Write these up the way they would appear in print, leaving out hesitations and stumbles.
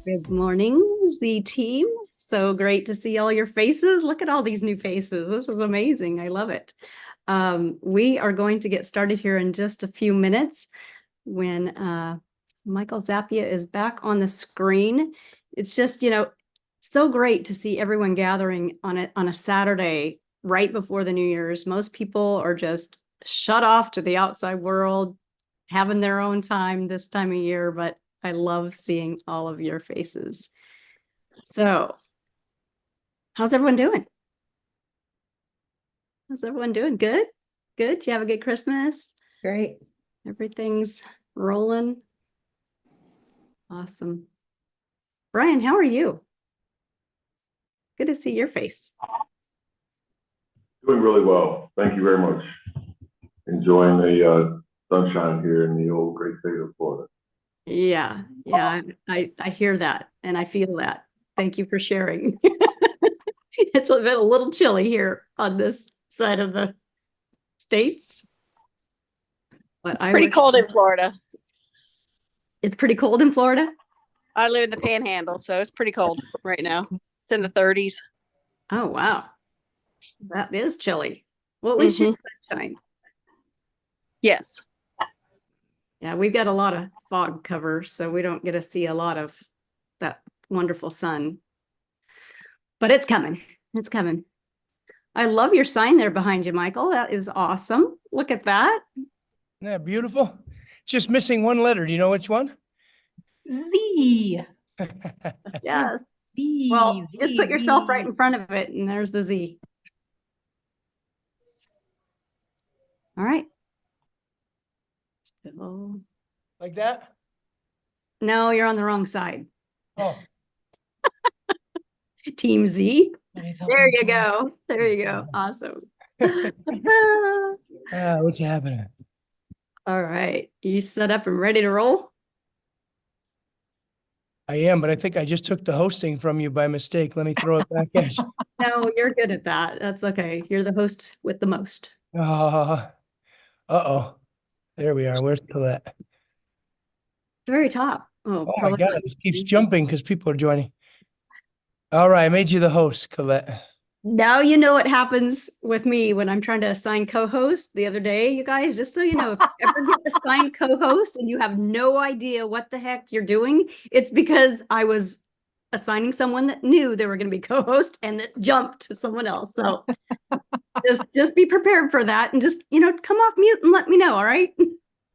Good morning, Z team. So great to see all your faces. Look at all these new faces. This is amazing. I love it. We are going to get started here in just a few minutes when Micheal Zappia is back on the screen. It's just, so great to see everyone gathering on a Saturday right before the New Year's. Most people are just shut off to the outside world, having their own time this time of year, but I love seeing all of your faces. So, how's everyone doing? How's everyone doing? Good? Good? Did you have a good Christmas? Great. Everything's rolling. Awesome. Brian, how are you? Good to see your face. Doing really well. Thank you very much. Enjoying the sunshine here in the old great state of Florida. Yeah, I hear that and I feel that. Thank you for sharing. It's been a little chilly here on this side of the states. But It's pretty cold in Florida. It's pretty cold in Florida? I live in the Panhandle, so it's pretty cold right now. It's in the 30s. Oh, wow. That is chilly. Well, at least you have sunshine. Yes. Yeah, we've got a lot of fog cover, so we don't get to see a lot of that wonderful sun. But it's coming. It's coming. I love your sign there behind you, Micheal. That is awesome. Look at that. Isn't that beautiful? It's just missing one letter. Do you know which one? Z. Yeah. Z. Well, Z, just put yourself Z. right in front of it, and there's the Z. All right. So, Like that? no, you're on the wrong side. Oh. Team Z. There you go. There you go. Awesome. What's happening? All right. You set up and ready to roll? I am, but I think I just took the hosting from you by mistake. Let me throw it back at you. No, you're good at that. That's okay. You're the host with the most. Uh-oh. There we are. Where's Colette? Very top. Oh my God, it keeps jumping because people are joining. All right, I made you the host, Colette. Now you know what happens with me when I'm trying to assign co-host the other day, you guys, just so you know, if you ever get assigned co-host and you have no idea what the heck you're doing, it's because I was assigning someone that knew they were going to be co-host and that jumped to someone else. So just be prepared for that and just, come off mute and let me know, all right?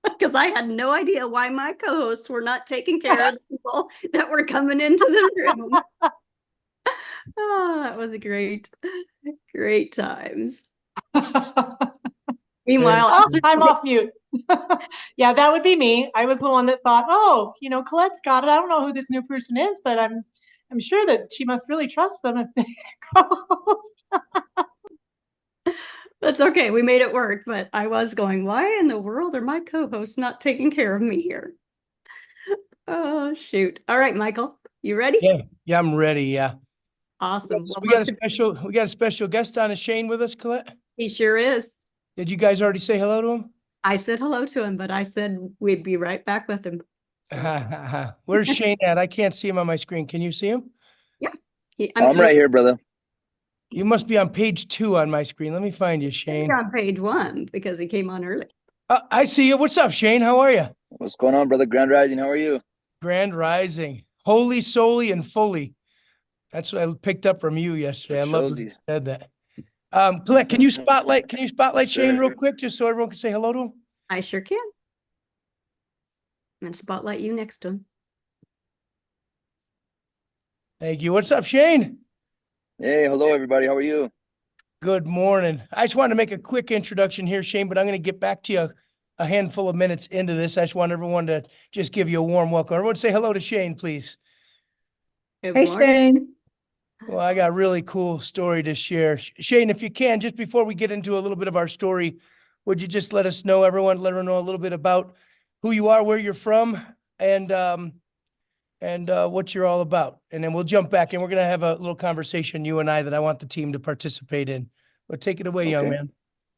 Because I had no idea why my co-hosts were not taking care of the people that were coming into the room. Oh, that was great times. Meanwhile, I'm off mute. Yeah, that would be me. I was the one that thought, oh, Colette's got it. I don't know who this new person is, but I'm sure that she must really trust them if they co-host. That's okay. We made it work, but I was going, why in the world are my co-hosts not taking care of me here? Oh, shoot. All right, Micheal, you ready? Yeah, I'm ready. Yeah. Awesome. Well, we got a special guest on. Is Shane with us, Colette? He sure is. Did you guys already say hello to him? I said hello to him, but I said we'd be right back with him. So. Where's Shane at? I can't see him on my screen. Can you see him? Yeah. I'm right here, brother. You must be on page 2 on my screen. Let me find you, Shane. He's on page 1 because he came on early. I see you. What's up, Shane? How are you? What's going on, brother? Grand Rising. How are you? Grand Rising. Holy, solely, and fully. That's what I picked up from you yesterday. I love that you said that. Colette, can you spotlight Shane real quick just so everyone can say hello to him? I sure can. I'm gonna spotlight you next to him. Thank you. What's up, Shane? Hey, hello, everybody. How are you? Good morning. I just wanted to make a quick introduction here, Shane, but I'm going to get back to you a handful of minutes into this. I just want everyone to just give you a warm welcome. Everyone say hello to Shane, please. Hey, Shane. Well, I got a really cool story to share. Shane, if you can, just before we get into a little bit of our story, would you just let everyone know a little bit about who you are, where you're from, and what you're all about. And then we'll jump back and we're going to have a little conversation, you and I, that I want the team to participate in. But take it away, young man.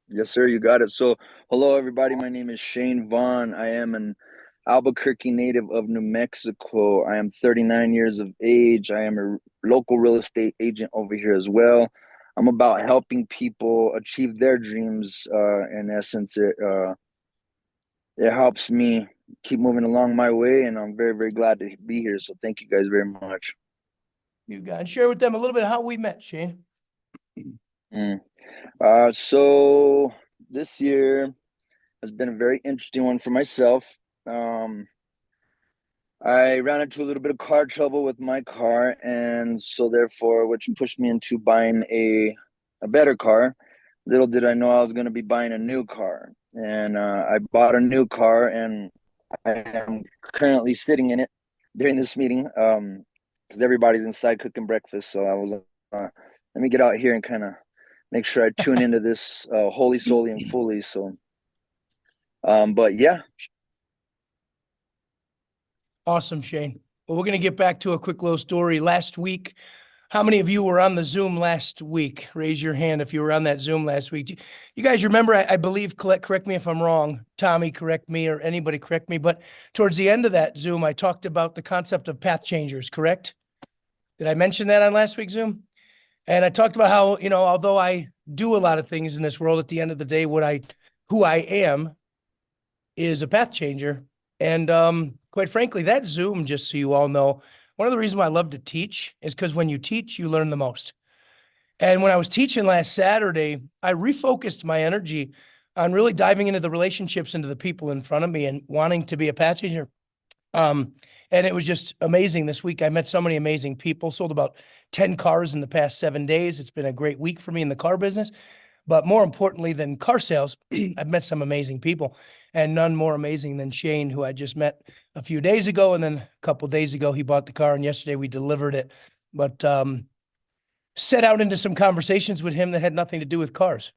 Yes, sir. You got it. So, hello, everybody. My name is Shane Vaughn. I am an Albuquerque native of New Mexico. I am 39 years of age. I am a local real estate agent over here as well. I'm about helping people achieve their dreams. In essence, it helps me keep moving along my way, and I'm very, very glad to be here. So thank you guys very much. You guys share with them a little bit how we met, Shane. So this year has been a very interesting one for myself. I ran into a little bit of car trouble with my car, and so therefore, which pushed me into buying a better car. Little did I know I was going to be buying a new car, and I bought a new car, and I am currently sitting in it during this meeting because everybody's inside cooking breakfast. So I was let me get out here and kind of make sure I tune into this wholly, solely, and fully. So, but yeah. Awesome, Shane. Well, we're going to get back to a quick little story. Last week, how many of you were on the Zoom last week? Raise your hand if you were on that Zoom last week. You guys remember, I believe, Colette, correct me if I'm wrong. Tommy, correct me, or anybody correct me. But towards the end of that Zoom, I talked about the concept of path changers, correct? Did I mention that on last week's Zoom? And I talked about how, although I do a lot of things in this world, at the end of the day, who I am is a path changer. And quite frankly, that Zoom, just so you all know, one of the reasons why I love to teach is because when you teach, you learn the most. And when I was teaching last Saturday, I refocused my energy on really diving into the relationships, into the people in front of me, and wanting to be a path changer. And it was just amazing. This week, I met so many amazing people, sold about 10 cars in the past 7 days. It's been a great week for me in the car business. But more importantly than car sales, I've met some amazing people, and none more amazing than Shane, who I just met a few days ago. And then a couple of days ago, he bought the car, and yesterday we delivered it. But set out into some conversations with him that had nothing to do with cars.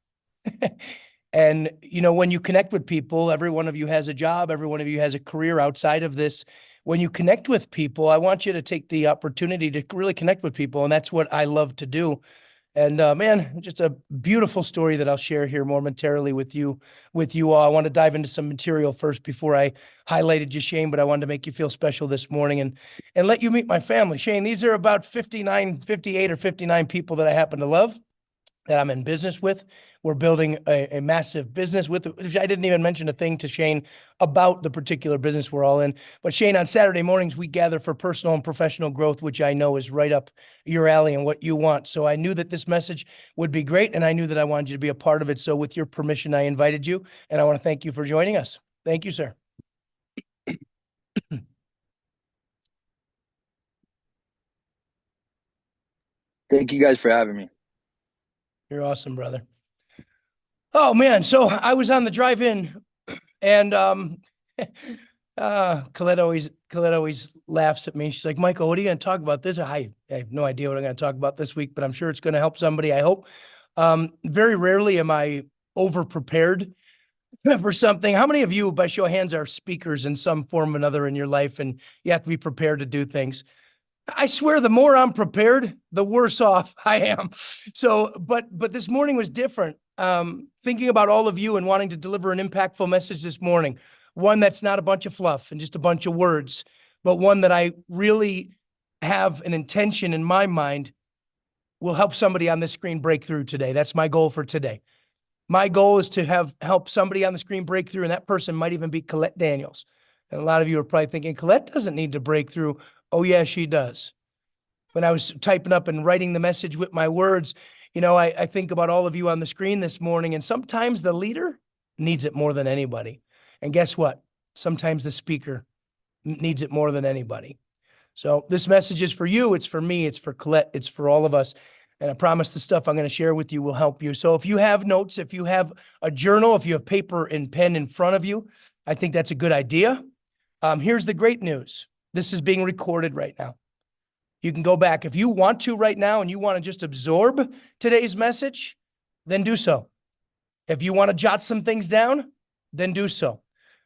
And, when you connect with people, every one of you has a job, every one of you has a career outside of this. When you connect with people, I want you to take the opportunity to really connect with people. And that's what I love to do. And man, just a beautiful story that I'll share here momentarily with you all. I want to dive into some material first before I highlighted you, Shane, but I wanted to make you feel special this morning and let you meet my family. Shane, these are about 58 or 59 people that I happen to love, that I'm in business with. We're building a massive business with. I didn't even mention a thing to Shane about the particular business we're all in. But Shane, on Saturday mornings, we gather for personal and professional growth, which I know is right up your alley and what you want. So I knew that this message would be great, and I knew that I wanted you to be a part of it. So with your permission, I invited you, and I want to thank you for joining us. Thank you, sir. Thank you guys for having me. You're awesome, brother. Oh man, so I was on the drive-in, and Colette always laughs at me. She's like, Michael, what are you going to talk about this? I have no idea what I'm going to talk about this week, but I'm sure it's going to help somebody, I hope. Very rarely am I over-prepared for something. How many of you, by show of hands, are speakers in some form or another in your life, and you have to be prepared to do things? I swear, the more I'm prepared, the worse off I am. So, but this morning was different. Thinking about all of you and wanting to deliver an impactful message this morning, one that's not a bunch of fluff and just a bunch of words, but one that I really have an intention in my mind will help somebody on this screen break through today. That's my goal for today. My goal is to help somebody on the screen break through, and that person might even be Colette Daniels. And a lot of you are probably thinking, Colette doesn't need to break through. Oh, yeah, she does. When I was typing up and writing the message with my words, I think about all of you on the screen this morning, and sometimes the leader needs it more than anybody. And guess what? Sometimes the speaker needs it more than anybody. So this message is for you. It's for me. It's for Colette. It's for all of us. And I promise the stuff I'm going to share with you will help you. So if you have notes, if you have a journal, if you have paper and pen in front of you, I think that's a good idea. Here's the great news. This is being recorded right now. You can go back. If you want to right now and you want to just absorb today's message, then do so. If you want to jot some things down, then do so.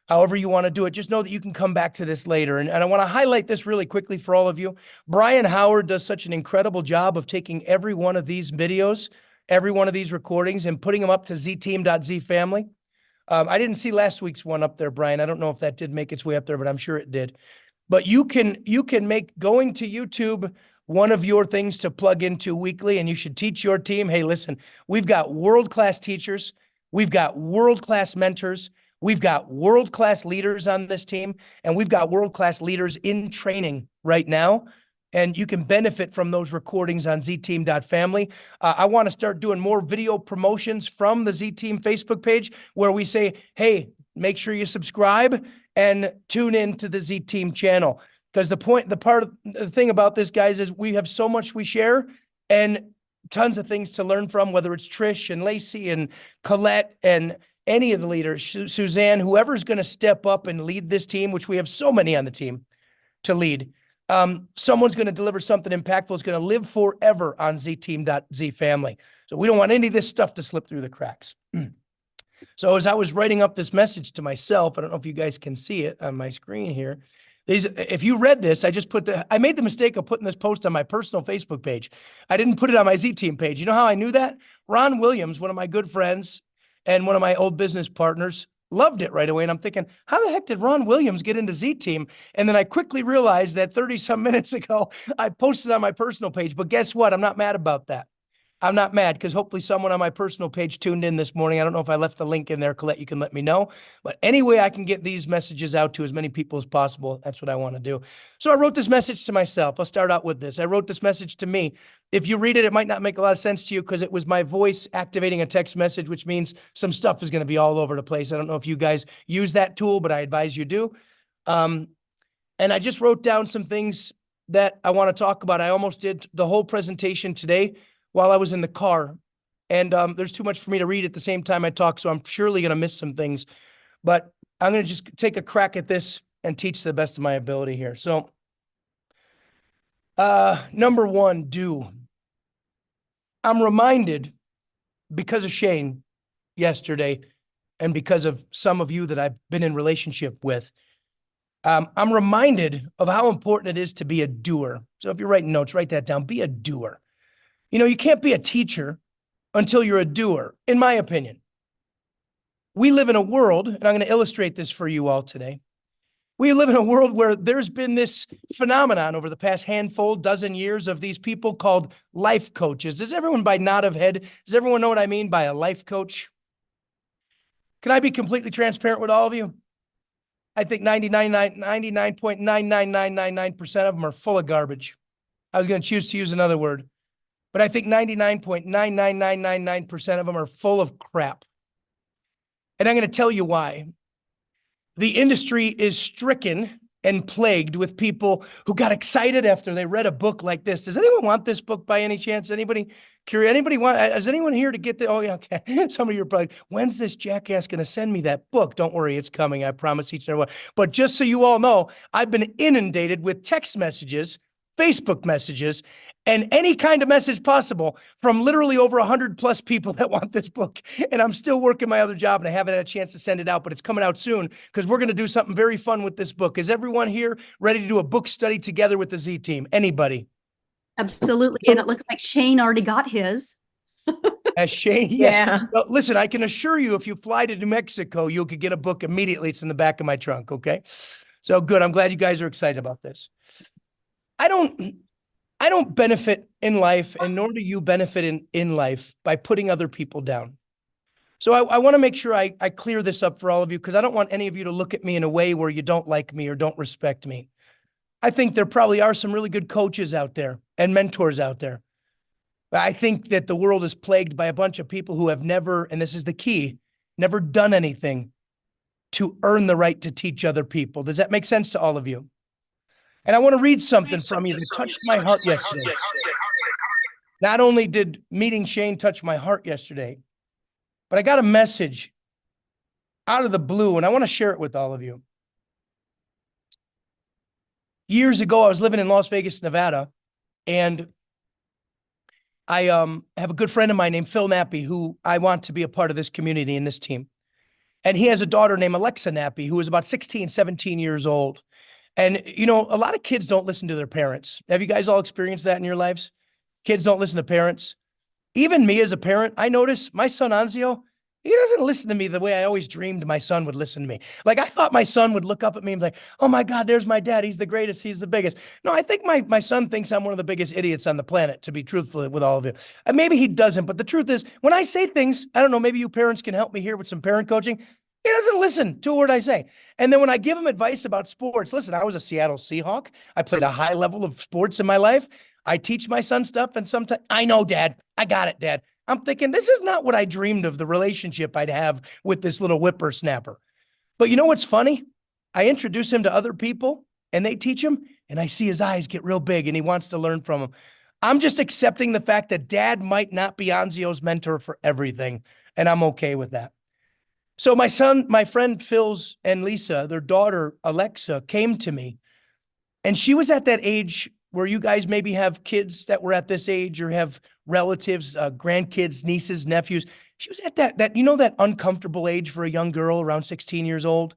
However you want to do it, just know that you can come back to this later. And I want to highlight this really quickly for all of you. Brian Howard does such an incredible job of taking every one of these videos, every one of these recordings, and putting them up to ZTEAM.FAMILY. I didn't see last week's one up there, Brian. I don't know if that did make its way up there, but I'm sure it did. But you can make going to YouTube one of your things to plug into weekly, and you should teach your team, hey, listen, we've got world-class teachers. We've got world-class mentors. We've got world-class leaders on this team, and we've got world-class leaders in training right now. And you can benefit from those recordings on ZTEAM.FAMILY. I want to start doing more video promotions from the ZTEAM Facebook page where we say, hey, make sure you subscribe and tune in to the ZTEAM channel. Because the thing about this, guys, is we have so much we share and tons of things to learn from, whether it's Trish and Lacey and Colette and any of the leaders, Suzanne, whoever's going to step up and lead this team, which we have so many on the team to lead. Someone's going to deliver something impactful. It's going to live forever on ZTEAM.FAMILY. So we don't want any of this stuff to slip through the cracks. So as I was writing up this message to myself, I don't know if you guys can see it on my screen here. If you read this, I made the mistake of putting this post on my personal Facebook page. I didn't put it on my ZTEAM page. You know how I knew that? Ron Williams, one of my good friends and one of my old business partners, loved it right away. And I'm thinking, how the heck did Ron Williams get into ZTEAM? And then I quickly realized that 30 some minutes ago, I posted on my personal page. But guess what? I'm not mad about that. I'm not mad because hopefully someone on my personal page tuned in this morning. I don't know if I left the link in there, Colette, you can let me know. But any way I can get these messages out to as many people as possible, that's what I want to do. So I wrote this message to myself. I'll start out with this. I wrote this message to me. If you read it, it might not make a lot of sense to you because it was my voice activating a text message, which means some stuff is going to be all over the place. I don't know if you guys use that tool, but I advise you do. And I just wrote down some things that I want to talk about. I almost did the whole presentation today while I was in the car. And there's too much for me to read at the same time I talk, so I'm surely going to miss some things. But I'm going to just take a crack at this and teach to the best of my ability here. So, number one, do. I'm reminded, because of Shane yesterday, and because of some of you that I've been in relationship with, I'm reminded of how important it is to be a doer. So if you're writing notes, write that down. Be a doer. You know, you can't be a teacher until you're a doer, in my opinion. We live in a world, and I'm going to illustrate this for you all today. We live in a world where there's been this phenomenon over the past dozen years of these people called life coaches. Does everyone, by nod of head, does everyone know what I mean by a life coach? Can I be completely transparent with all of you? I think 99.99999% of them are full of garbage. I was going to choose to use another word. But I think 99.99999% of them are full of crap. And I'm going to tell you why. The industry is stricken and plagued with people who got excited after they read a book like this. Does anyone want this book by any chance? Anybody curious? Anybody want? Is anyone here to get the? Oh yeah, okay. Some of you are probably, when's this jackass going to send me that book? Don't worry, it's coming. I promise each and every one. But just so you all know, I've been inundated with text messages, Facebook messages, and any kind of message possible from literally over 100+ people that want this book. And I'm still working my other job and I haven't had a chance to send it out, but it's coming out soon because we're going to do something very fun with this book. Is everyone here ready to do a book study together with the Z Team? Anybody? Absolutely. And it looks like Shane already got his. As Shane, yes. Yeah. Well, listen, I can assure you, if you fly to New Mexico, you could get a book immediately. It's in the back of my trunk. Okay. So good. I'm glad you guys are excited about this. I don't benefit in life, and nor do you benefit in life by putting other people down. So I want to make sure I clear this up for all of you, because I don't want any of you to look at me in a way where you don't like me or don't respect me. I think there probably are some really good coaches out there and mentors out there. But I think that the world is plagued by a bunch of people who have never, and this is the key, never done anything to earn the right to teach other people. Does that make sense to all of you? And I want to read something from you that touched my heart yesterday. Not only did meeting Shane touch my heart yesterday, but I got a message out of the blue, and I want to share it with all of you. Years ago, I was living in Las Vegas, Nevada, and I have a good friend of mine named Phil Nappy, who I want to be a part of this community and this team. And he has a daughter named Alexa Nappy, who is about 16, 17 years old. And, you know, a lot of kids don't listen to their parents. Have you guys all experienced that in your lives? Kids don't listen to parents. Even me as a parent, I notice my son Anzio, He doesn't listen to me the way I always dreamed my son would listen to me. Like I thought my son would look up at me and be like, oh my God, there's my dad. He's the greatest. He's the biggest. No, I think my son thinks I'm one of the biggest idiots on the planet, to be truthful with all of you. And maybe he doesn't, but the truth is when I say things, I don't know, maybe you parents can help me here with some parent coaching. He doesn't listen to a word I say. And then when I give him advice about sports, listen, I was a Seattle Seahawk. I played a high level of sports in my life. I teach my son stuff and sometimes I know, Dad, I got it, Dad. I'm thinking, this is not what I dreamed of the relationship I'd have with this little whippersnapper. But you know what's funny? I introduce him to other people and they teach him and I see his eyes get real big and he wants to learn from them. I'm just accepting the fact that Dad might not be Anzio's mentor for everything. And I'm okay with that. So my friend Phil's and Lisa, their daughter, Alexa, came to me and she was at that age where you guys maybe have kids that were at this age or have relatives, grandkids, nieces, nephews. She was at that uncomfortable age for a young girl around 16 years old.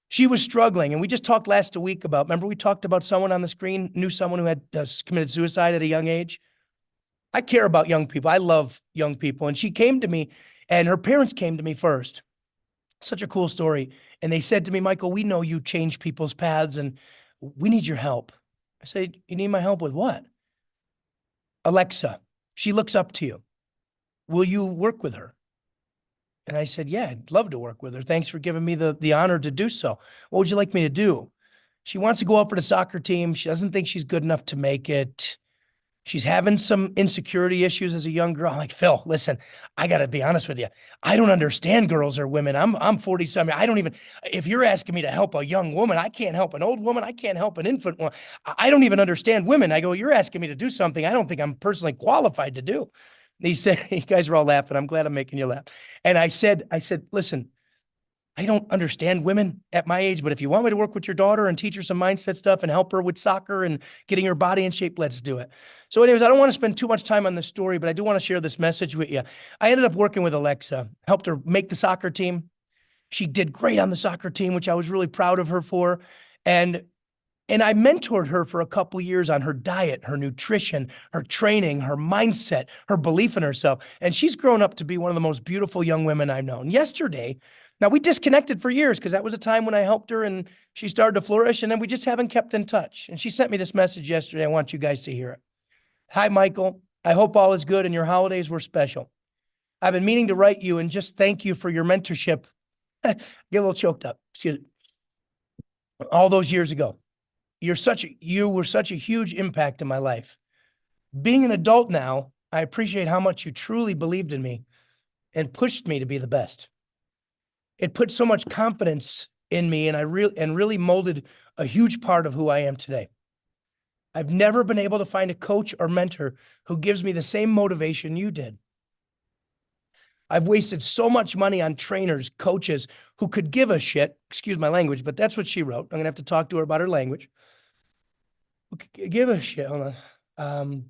She was struggling. And we just talked last week remember we talked about someone on the screen, knew someone who had committed suicide at a young age. I care about young people. I love young people. And she came to me and her parents came to me first. Such a cool story. And they said to me, Michael, we know you change people's paths and we need your help. I said, you need my help with what? Alexa, she looks up to you. Will you work with her? And I said, yeah, I'd love to work with her. Thanks for giving me the honor to do so. What would you like me to do? She wants to go out for the soccer team. She doesn't think she's good enough to make it. She's having some insecurity issues as a young girl. I'm like, Phil, listen, I got to be honest with you. I don't understand girls or women. I'm 40-something. I don't even, if you're asking me to help a young woman, I can't help an old woman. I can't help an infant one. I don't even understand women. I go, you're asking me to do something I don't think I'm personally qualified to do. He said, you guys are all laughing. I'm glad I'm making you laugh. And I said, listen, I don't understand women at my age, but if you want me to work with your daughter and teach her some mindset stuff and help her with soccer and getting her body in shape, let's do it. So anyways, I don't want to spend too much time on this story, but I do want to share this message with you. I ended up working with Alexa, helped her make the soccer team. She did great on the soccer team, which I was really proud of her for. And I mentored her for a couple of years on her diet, her nutrition, her training, her mindset, her belief in herself. And she's grown up to be one of the most beautiful young women I've known. Yesterday, now we disconnected for years because that was a time when I helped her and she started to flourish and then we just haven't kept in touch. And she sent me this message yesterday. I want you guys to hear it. Hi, Michael. I hope all is good and your holidays were special. I've been meaning to write you and just thank you for your mentorship. Get a little choked up. Excuse me. All those years ago. You were such a huge impact in my life. Being an adult now, I appreciate how much you truly believed in me and pushed me to be the best. It put so much confidence in me and really molded a huge part of who I am today. I've never been able to find a coach or mentor who gives me the same motivation you did. I've wasted so much money on trainers, coaches who could give a shit, excuse my language, but that's what she wrote. I'm gonna have to talk to her about her language. Give a shit, hold on.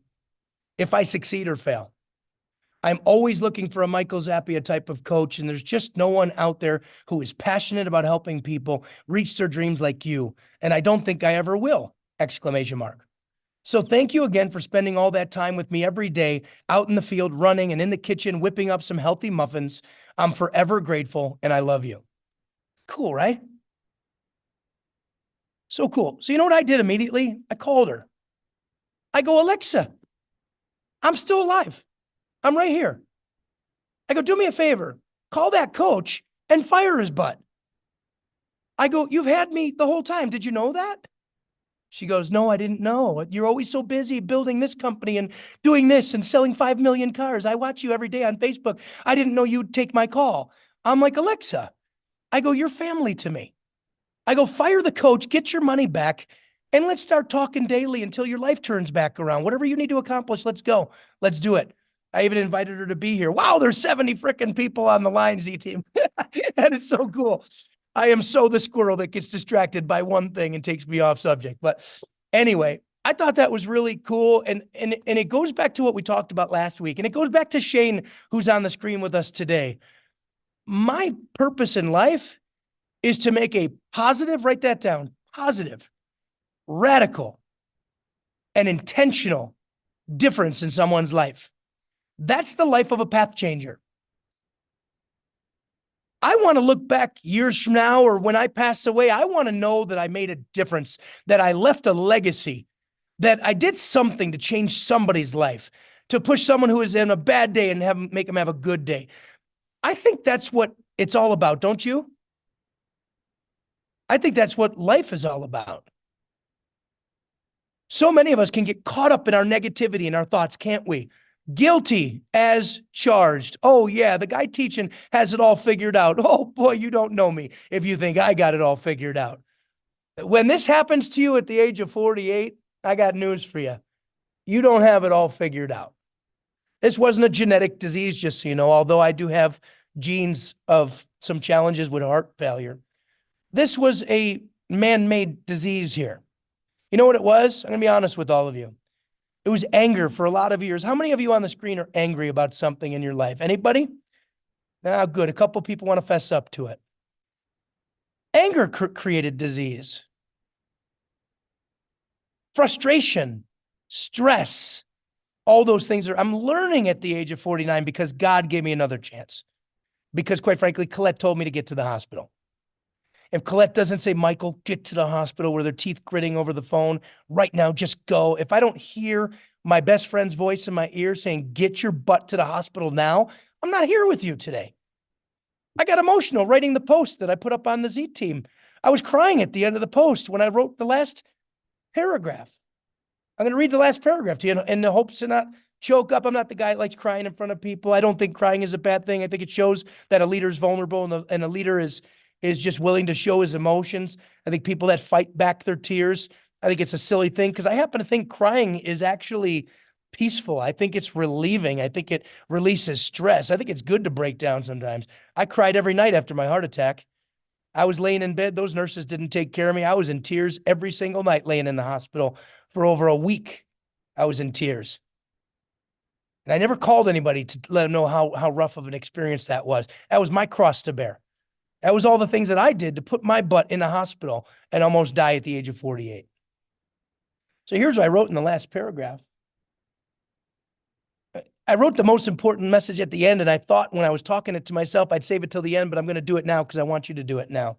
If I succeed or fail. I'm always looking for a Micheal Zappia type of coach, and there's just no one out there who is passionate about helping people reach their dreams like you. And I don't think I ever will, ! So thank you again for spending all that time with me every day, out in the field, running, and in the kitchen, whipping up some healthy muffins. I'm forever grateful, and I love you. Cool, right? So cool. So you know what I did immediately? I called her. I go, Alexa, I'm still alive. I'm right here. I go, do me a favor. Call that coach and fire his butt. I go, you've had me the whole time. Did you know that? She goes, no, I didn't know. You're always so busy building this company and doing this and selling 5 million cars. I watch you every day on Facebook. I didn't know you'd take my call. I'm like, Alexa, I go, you're family to me. I go, fire the coach, get your money back, and let's start talking daily until your life turns back around. Whatever you need to accomplish, let's go. Let's do it. I even invited her to be here. Wow, there's 70 freaking people on the line, Z-Team. That is so cool. I am so the squirrel that gets distracted by one thing and takes me off subject. But anyway, I thought that was really cool. And it goes back to what we talked about last week. And it goes back to Shane, who's on the screen with us today. My purpose in life is to make a positive, write that down, positive, radical, and intentional difference in someone's life. That's the life of a path changer. I want to look back years from now, or when I pass away, I want to know that I made a difference, that I left a legacy, that I did something to change somebody's life, to push someone who is in a bad day and make them have a good day. I think that's what it's all about, don't you? I think that's what life is all about. So many of us can get caught up in our negativity and our thoughts, can't we? Guilty as charged. Oh, yeah, the guy teaching has it all figured out. Oh, boy, you don't know me if you think I got it all figured out. When this happens to you at the age of 48, I got news for you. You don't have it all figured out. This wasn't a genetic disease, just so you know, although I do have genes of some challenges with heart failure. This was a man-made disease here. You know what it was? I'm going to be honest with all of you. It was anger for a lot of years. How many of you on the screen are angry about something in your life? Anybody? Ah, good. A couple people want to fess up to it. Anger created disease. Frustration, stress, all those things I'm learning at the age of 49 because God gave me another chance. Because quite frankly, Colette told me to get to the hospital. If Colette doesn't say, Michael, get to the hospital, with her teeth gritting over the phone right now, just go. If I don't hear my best friend's voice in my ear saying, get your butt to the hospital now, I'm not here with you today. I got emotional writing the post that I put up on the Z team. I was crying at the end of the post when I wrote the last paragraph. I'm going to read the last paragraph to you in the hopes to not choke up. I'm not the guy that likes crying in front of people. I don't think crying is a bad thing. I think it shows that a leader is vulnerable and a leader is just willing to show his emotions. I think people that fight back their tears, I think it's a silly thing because I happen to think crying is actually peaceful. I think it's relieving. I think it releases stress. I think it's good to break down sometimes. I cried every night after my heart attack. I was laying in bed. Those nurses didn't take care of me. I was in tears every single night laying in the hospital for over a week. I was in tears. And I never called anybody to let them know how rough of an experience that was. That was my cross to bear. That was all the things that I did to put my butt in the hospital and almost die at the age of 48. So here's what I wrote in the last paragraph. I wrote the most important message at the end, and I thought when I was talking it to myself, I'd save it till the end, but I'm going to do it now because I want you to do it now.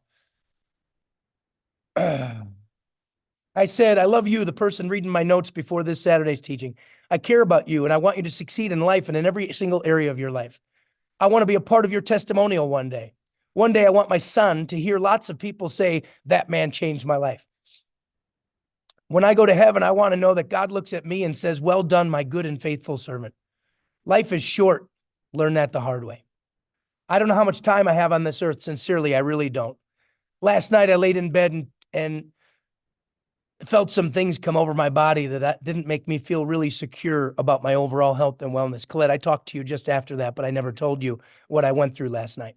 I said, I love you, the person reading my notes before this Saturday's teaching. I care about you, and I want you to succeed in life and in every single area of your life. I want to be a part of your testimonial one day. One day, I want my son to hear lots of people say, that man changed my life. When I go to heaven, I want to know that God looks at me and says, well done, my good and faithful servant. Life is short. Learn that the hard way. I don't know how much time I have on this earth. Sincerely, I really don't. Last night, I laid in bed and felt some things come over my body that didn't make me feel really secure about my overall health and wellness. Colette, I talked to you just after that, but I never told you what I went through last night.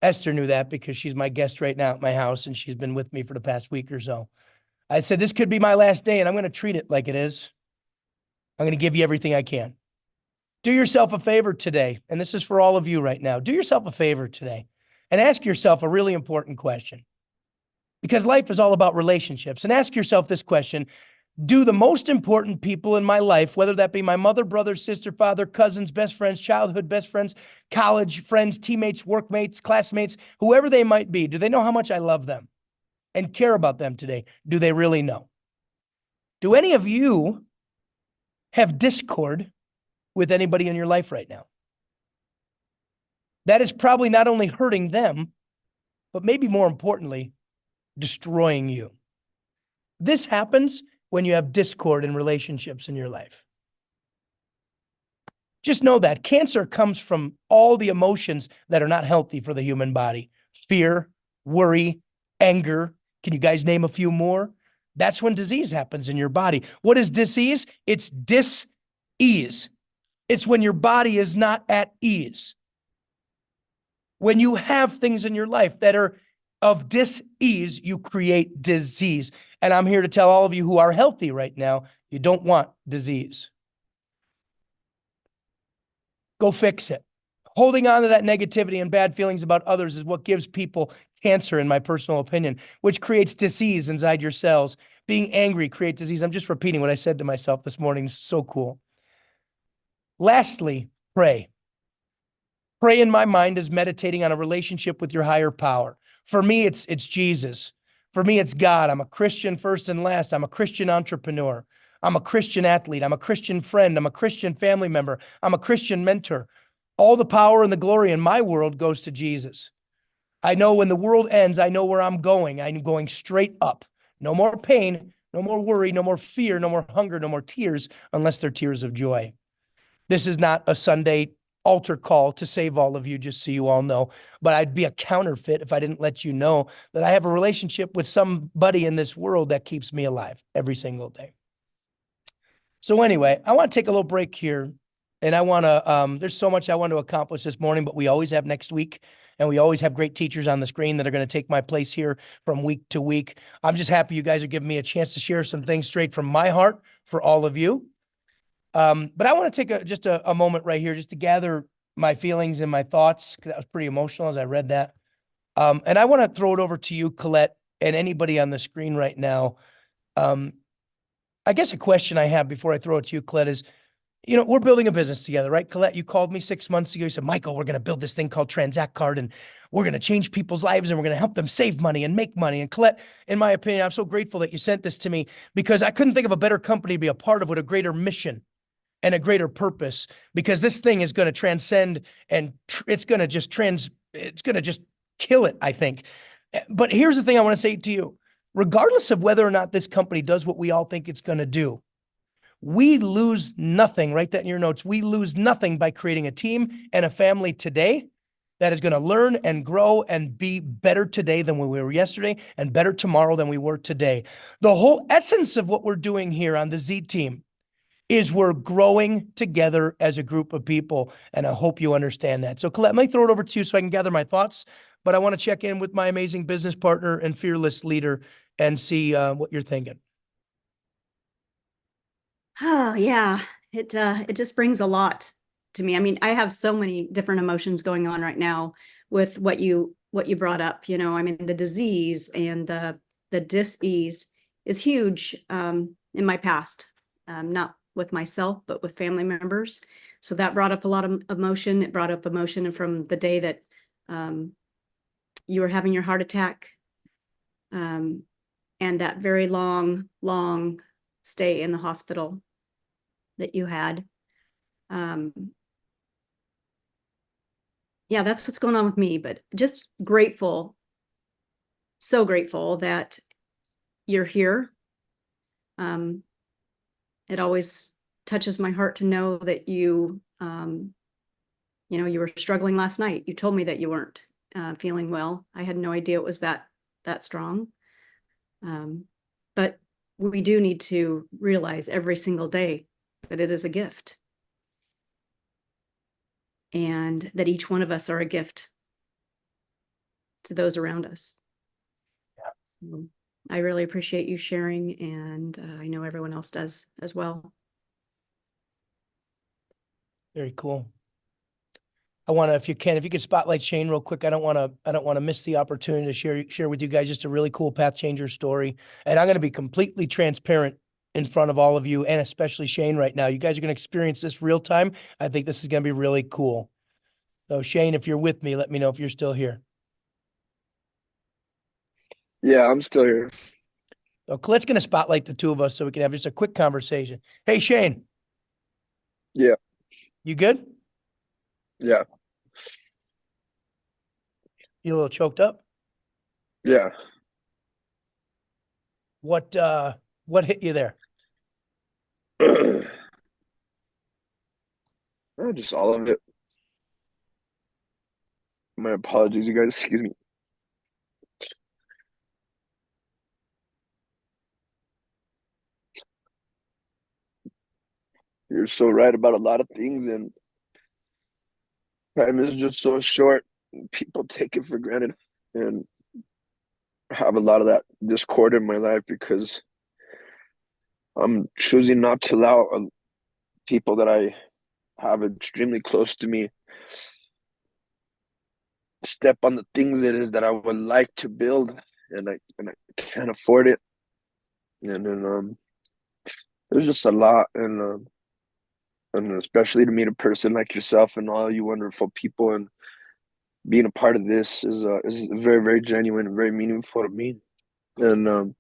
Esther knew that because she's my guest right now at my house, and she's been with me for the past week or so. I said, this could be my last day, and I'm going to treat it like it is. I'm going to give you everything I can. Do yourself a favor today, and this is for all of you right now. Do yourself a favor today and ask yourself a really important question, because life is all about relationships. And ask yourself this question: do the most important people in my life, whether that be my mother, brother, sister, father, cousins, best friends, childhood best friends, college friends, teammates, workmates, classmates, whoever they might be, do they know how much I love them and care about them today? Do they really know? Do any of you have discord with anybody in your life right now? That is probably not only hurting them, but maybe more importantly, destroying you. This happens when you have discord in relationships in your life. Just know that cancer comes from all the emotions that are not healthy for the human body. Fear, worry, anger. Can you guys name a few more? That's when disease happens in your body. What is disease? It's dis-ease. It's when your body is not at ease. When you have things in your life that are of dis-ease, you create disease. And I'm here to tell all of you who are healthy right now, you don't want disease. Go fix it. Holding on to that negativity and bad feelings about others is what gives people cancer, in my personal opinion, which creates disease inside your cells. Being angry creates disease. I'm just repeating what I said to myself this morning. It's so cool. Lastly, pray. Pray in my mind is meditating on a relationship with your higher power. For me, it's Jesus. For me, it's God. I'm a Christian first and last. I'm a Christian entrepreneur. I'm a Christian athlete. I'm a Christian friend. I'm a Christian family member. I'm a Christian mentor. All the power and the glory in my world goes to Jesus. I know when the world ends, I know where I'm going. I'm going straight up. No more pain, no more worry, no more fear, no more hunger, no more tears, unless they're tears of joy. This is not a Sunday altar call to save all of you, just so you all know. But I'd be a counterfeit if I didn't let you know that I have a relationship with somebody in this world that keeps me alive every single day. So anyway, I want to take a little break here. And I want to, there's so much I want to accomplish this morning, but we always have next week. And we always have great teachers on the screen that are going to take my place here from week to week. I'm just happy you guys are giving me a chance to share some things straight from my heart for all of you. But I want to take just a moment right here just to gather my feelings and my thoughts, because that was pretty emotional as I read that. And I want to throw it over to you, Colette, and anybody on the screen right now. I guess a question I have before I throw it to you, Colette, is, you know, we're building a business together, right? Colette, you called me 6 months ago. You said, Michael, we're going to build this thing called Transact Card, and we're going to change people's lives, and we're going to help them save money and make money. And Colette, in my opinion, I'm so grateful that you sent this to me, because I couldn't think of a better company to be a part of with a greater mission and a greater purpose, because this thing is going to transcend and it's going to just kill it, I think. But here's the thing I want to say to you. Regardless of whether or not this company does what we all think it's going to do, we lose nothing. Write that in your notes. We lose nothing by creating a team and a family today that is going to learn and grow and be better today than we were yesterday, and better tomorrow than we were today. The whole essence of what we're doing here on the Z team is we're growing together as a group of people. And I hope you understand that. So Colette, let me throw it over to you so I can gather my thoughts, but I want to check in with my amazing business partner and fearless leader and see what you're thinking. Oh, yeah. It just brings a lot to me. I mean, I have so many different emotions going on right now with what you brought up. You know, I mean, the disease and the dis-ease is huge in my past, not with myself, but with family members. So that brought up a lot of emotion. It brought up emotion from the day that you were having your heart attack, and that very long stay in the hospital that you had. Yeah, that's what's going on with me, but just grateful, so grateful that you're here. It always touches my heart to know that you were struggling last night. You told me that you weren't feeling well. I had no idea it was that strong. But we do need to realize every single day that it is a gift, and that each one of us are a gift to those around us. Yeah. I really appreciate you sharing, and I know everyone else does as well. Very cool. I want to, if you could spotlight Shane real quick. I don't want to miss the opportunity to share with you guys just a really cool path changer story. And I'm going to be completely transparent in front of all of you, and especially Shane right now. You guys are going to experience this real time. I think this is going to be really cool. So Shane, if you're with me, let me know if you're still here. Yeah, I'm still here. So Colette's going to spotlight the two of us so we can have just a quick conversation. Hey, Shane. Yeah. You good? Yeah. You a little choked up? Yeah. What hit you there? Just all of it. My apologies, you guys. Excuse me. You're so right about a lot of things, and time is just so short. People take it for granted, and I have a lot of that discord in my life because I'm choosing not to allow people that I have extremely close to me step on the things it is that I would like to build, and I can't afford it. And then there's just a lot, and and especially to meet a person like yourself and all you wonderful people, and being a part of this is very, very genuine and very meaningful to me. And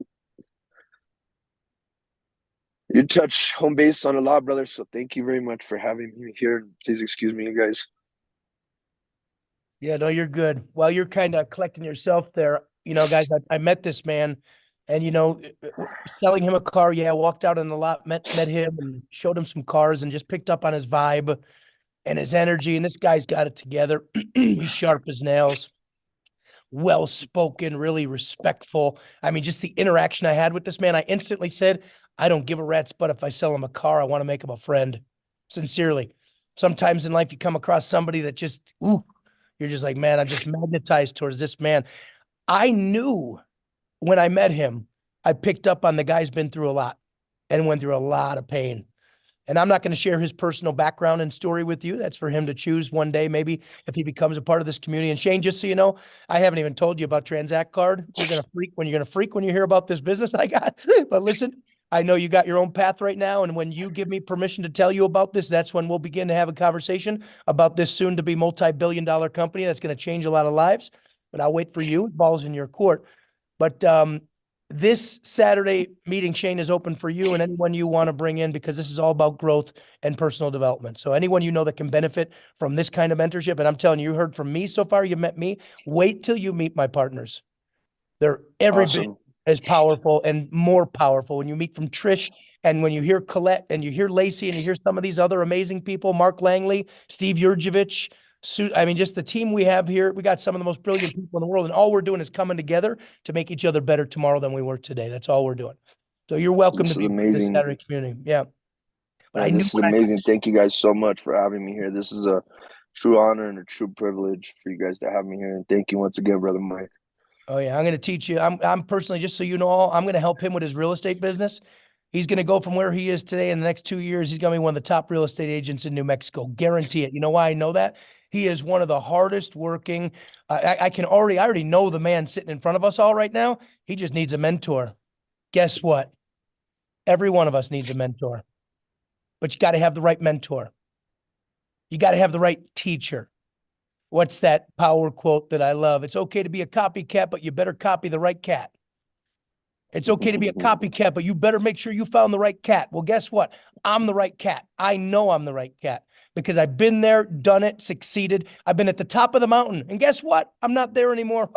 you touch home base on a lot, brother. So thank you very much for having me here. Please excuse me, you guys. Yeah, no, you're good. While you're kind of collecting yourself there, guys, I met this man and, selling him a car. Yeah, walked out in the lot, met him and showed him some cars and just picked up on his vibe and his energy. And this guy's got it together. He's sharp as nails, well-spoken, really respectful. I mean, just the interaction I had with this man, I instantly said, I don't give a rat's butt if I sell him a car. I want to make him a friend. Sincerely. Sometimes in life you come across somebody that just, you're just like, man, I'm just magnetized towards this man. I knew when I met him, I picked up on the guy's been through a lot and went through a lot of pain. And I'm not going to share his personal background and story with you. That's for him to choose one day, maybe if he becomes a part of this community. And Shane, just so you know, I haven't even told you about Transact Card. You're going to freak when you hear about this business I got. But listen, I know you got your own path right now. And when you give me permission to tell you about this, that's when we'll begin to have a conversation about this soon to be multi-billion-dollar company that's going to change a lot of lives. But I'll wait for you. Ball's in your court. But this Saturday meeting, Shane, is open for you and anyone you want to bring in, because this is all about growth and personal development. So anyone that can benefit from this kind of mentorship, and I'm telling you, you heard from me so far, you met me. Wait till you meet my partners. They're every bit as powerful and more powerful. When you meet from Trish and when you hear Colette and you hear Lacey and you hear some of these other amazing people, Mark Langley, Steve Yurjevich, I mean, just the team we have here, we got some of the most brilliant people in the world, and all we're doing is coming together to make each other better tomorrow than we were today. That's all we're doing. So you're welcome to be in this Saturday community. Yeah. But this is amazing. Thank you guys so much for having me here. This is a true honor and a true privilege for you guys to have me here. And thank you once again, Brother Mike. Oh yeah, I'm going to teach you. I'm personally, just so you know, I'm going to help him with his real estate business. He's going to go from where he is today in the next 2 years. He's going to be one of the top real estate agents in New Mexico. Guarantee it. You know why I know that? He is one of the hardest working. I already know the man sitting in front of us all right now. He just needs a mentor. Guess what? Every one of us needs a mentor, but you got to have the right mentor. You got to have the right teacher. What's that power quote that I love? It's okay to be a copycat, but you better copy the right cat. It's okay to be a copycat, but you better make sure you found the right cat. Well, guess what? I'm the right cat. I know I'm the right cat because I've been there, done it, succeeded. I've been at the top of the mountain. And guess what? I'm not there anymore.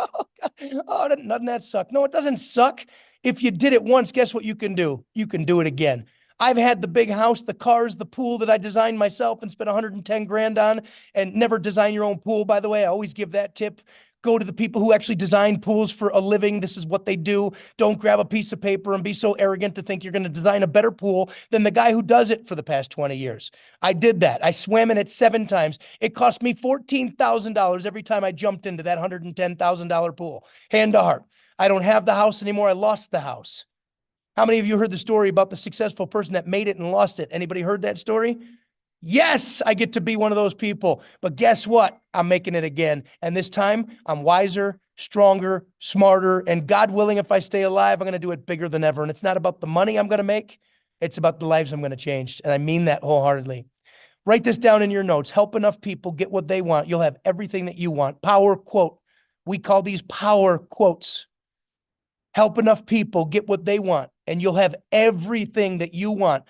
Doesn't that suck? No, it doesn't suck. If you did it once, guess what you can do? You can do it again. I've had the big house, the cars, the pool that I designed myself and spent 110 grand on, and never design your own pool, by the way. I always give that tip. Go to the people who actually design pools for a living. This is what they do. Don't grab a piece of paper and be so arrogant to think you're going to design a better pool than the guy who does it for the past 20 years. I did that. I swam in it 7 times. It cost me $14,000 every time I jumped into that $110,000 pool. Hand to heart. I don't have the house anymore. I lost the house. How many of you heard the story about the successful person that made it and lost it? Anybody heard that story? Yes, I get to be one of those people. But guess what? I'm making it again. And this time I'm wiser, stronger, smarter, and God willing, if I stay alive, I'm going to do it bigger than ever. And it's not about the money I'm going to make. It's about the lives I'm going to change. And I mean that wholeheartedly. Write this down in your notes. Help enough people get what they want. You'll have everything that you want. Power quote. We call these power quotes. Help enough people get what they want, and you'll have everything that you want.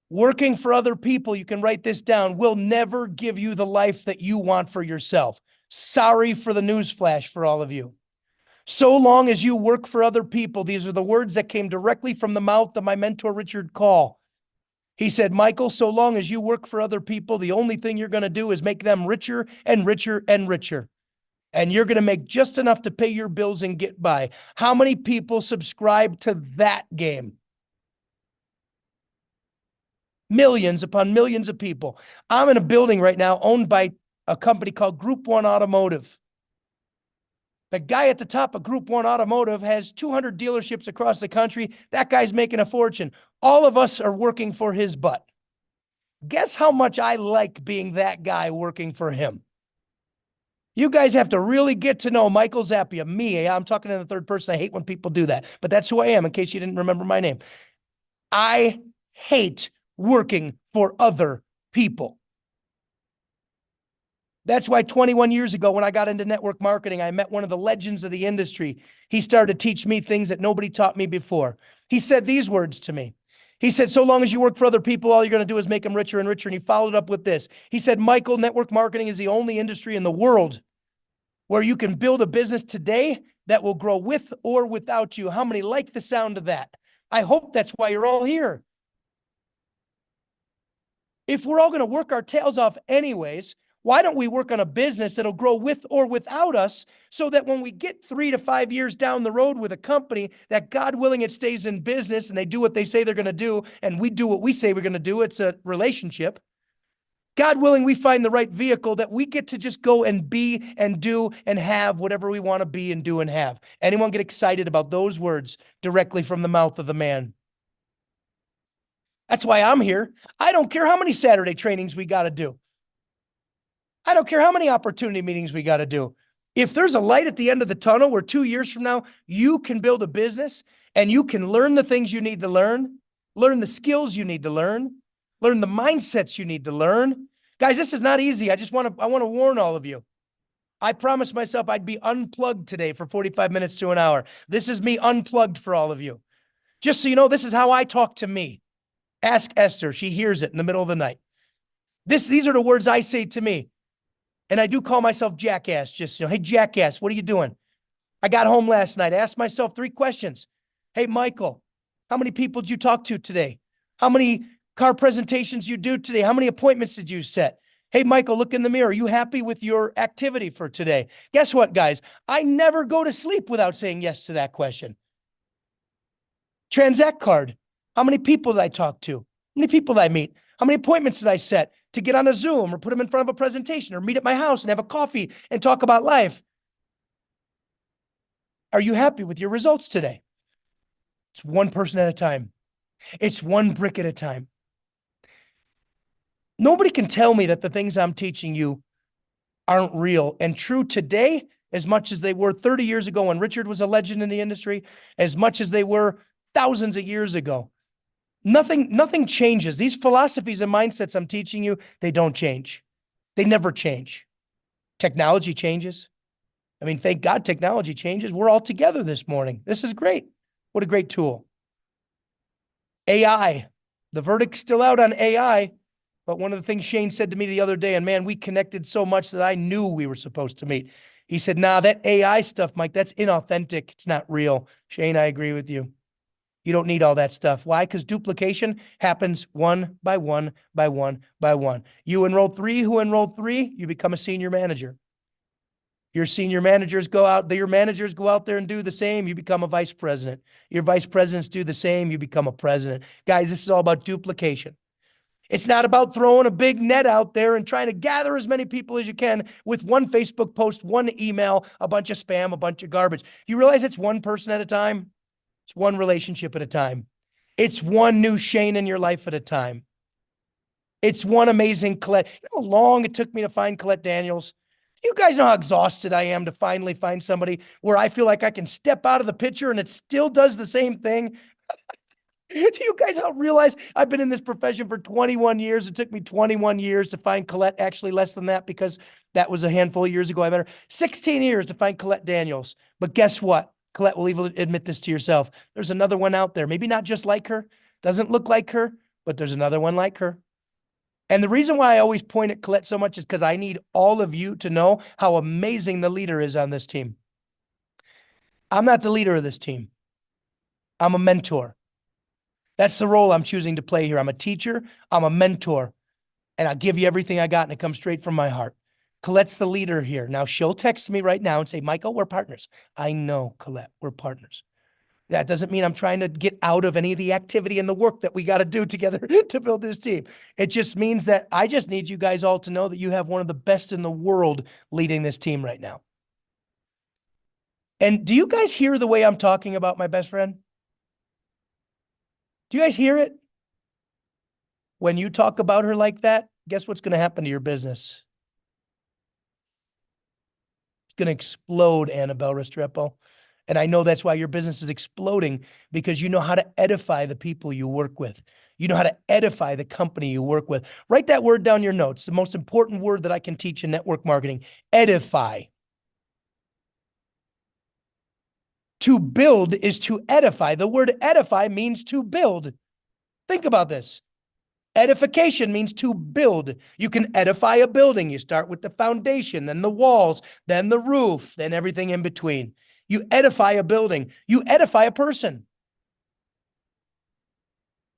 Working for other people, you can write this down, will never give you the life that you want for yourself. Sorry for the newsflash for all of you. So long as you work for other people, these are the words that came directly from the mouth of my mentor, Richard Call. He said, Michael, so long as you work for other people, the only thing you're going to do is make them richer and richer and richer. And you're going to make just enough to pay your bills and get by. How many people subscribe to that game? Millions upon millions of people. I'm in a building right now owned by a company called Group 1 Automotive. The guy at the top of Group 1 Automotive has 200 dealerships across the country. That guy's making a fortune. All of us are working for his butt. Guess how much I like being that guy working for him? You guys have to really get to know Micheal Z, me. I'm talking in the third person. I hate when people do that, but that's who I am in case you didn't remember my name. I hate working for other people. That's why 21 years ago, when I got into network marketing, I met one of the legends of the industry. He started to teach me things that nobody taught me before. He said these words to me. He said, so long as you work for other people, all you're going to do is make them richer and richer. And he followed up with this. He said, Michael, network marketing is the only industry in the world where you can build a business today that will grow with or without you. How many like the sound of that? I hope that's why you're all here. If we're all going to work our tails off anyways, why don't we work on a business that'll grow with or without us so that when we get 3 to 5 years down the road with a company that, God willing, it stays in business and they do what they say they're going to do and we do what we say we're going to do, it's a relationship. God willing, we find the right vehicle that we get to just go and be and do and have whatever we want to be and do and have. Anyone get excited about those words directly from the mouth of the man? That's why I'm here. I don't care how many Saturday trainings we got to do. I don't care how many opportunity meetings we got to do. If there's a light at the end of the tunnel where 2 years from now, you can build a business and you can learn the things you need to learn the skills you need to learn the mindsets you need to learn. Guys, this is not easy. I want to warn all of you. I promised myself I'd be unplugged today for 45 minutes to an hour. This is me unplugged for all of you. Just so you know, this is how I talk to me. Ask Esther. She hears it in the middle of the night. These are the words I say to me. And I do call myself Jackass. Just, hey, Jackass, what are you doing? I got home last night. I asked myself 3 questions. Hey, Michael, how many people did you talk to today? How many car presentations you do today? How many appointments did you set? Hey, Michael, look in the mirror. Are you happy with your activity for today? Guess what, guys? I never go to sleep without saying yes to that question. Transact card. How many people did I talk to? How many people did I meet? How many appointments did I set to get on a Zoom or put them in front of a presentation or meet at my house and have a coffee and talk about life? Are you happy with your results today? It's one person at a time. It's one brick at a time. Nobody can tell me that the things I'm teaching you aren't real and true today as much as they were 30 years ago when Richard was a legend in the industry, as much as they were thousands of years ago. Nothing changes. These philosophies and mindsets I'm teaching you, they don't change. They never change. Technology changes. I mean, thank God technology changes. We're all together this morning. This is great. What a great tool. AI. The verdict's still out on AI, but one of the things Shane said to me the other day, and man, we connected so much that I knew we were supposed to meet. He said, nah, that AI stuff, Mike, that's inauthentic. It's not real. Shane, I agree with you. You don't need all that stuff. Why? Because duplication happens one by one by one by one. You enrolled 3, who enrolled 3? You become a senior manager. Your senior managers go out, your managers go out there and do the same. You become a vice president. Your vice presidents do the same. You become a president. Guys, this is all about duplication. It's not about throwing a big net out there and trying to gather as many people as you can with one Facebook post, one email, a bunch of spam, a bunch of garbage. You realize it's one person at a time? It's one relationship at a time. It's one new Shane in your life at a time. It's one amazing Colette. You know how long it took me to find Colette Daniels? You guys know how exhausted I am to finally find somebody where I feel like I can step out of the picture and it still does the same thing. Do you guys realize I've been in this profession for 21 years? It took me 21 years to find Colette, actually less than that because that was a handful of years ago. I met her 16 years to find Colette Daniels. But guess what? Colette will even admit this to yourself. There's another one out there, maybe not just like her, doesn't look like her, but there's another one like her. And the reason why I always point at Colette so much is because I need all of you to know how amazing the leader is on this team. I'm not the leader of this team. I'm a mentor. That's the role I'm choosing to play here. I'm a teacher. I'm a mentor. And I'll give you everything I got, and it comes straight from my heart. Colette's the leader here. Now, she'll text me right now and say, Michael, we're partners. I know, Colette, we're partners. That doesn't mean I'm trying to get out of any of the activity and the work that we got to do together to build this team. It just means that I just need you guys all to know that you have one of the best in the world leading this team right now. And do you guys hear the way I'm talking about my best friend? Do you guys hear it? When you talk about her like that, guess what's going to happen to your business? It's going to explode, Annabelle Restrepo. And I know that's why your business is exploding, because you know how to edify the people you work with. You know how to edify the company you work with. Write that word down in your notes. The most important word that I can teach in network marketing, edify. To build is to edify. The word edify means to build. Think about this. Edification means to build. You can edify a building. You start with the foundation, then the walls, then the roof, then everything in between. You edify a building. You edify a person.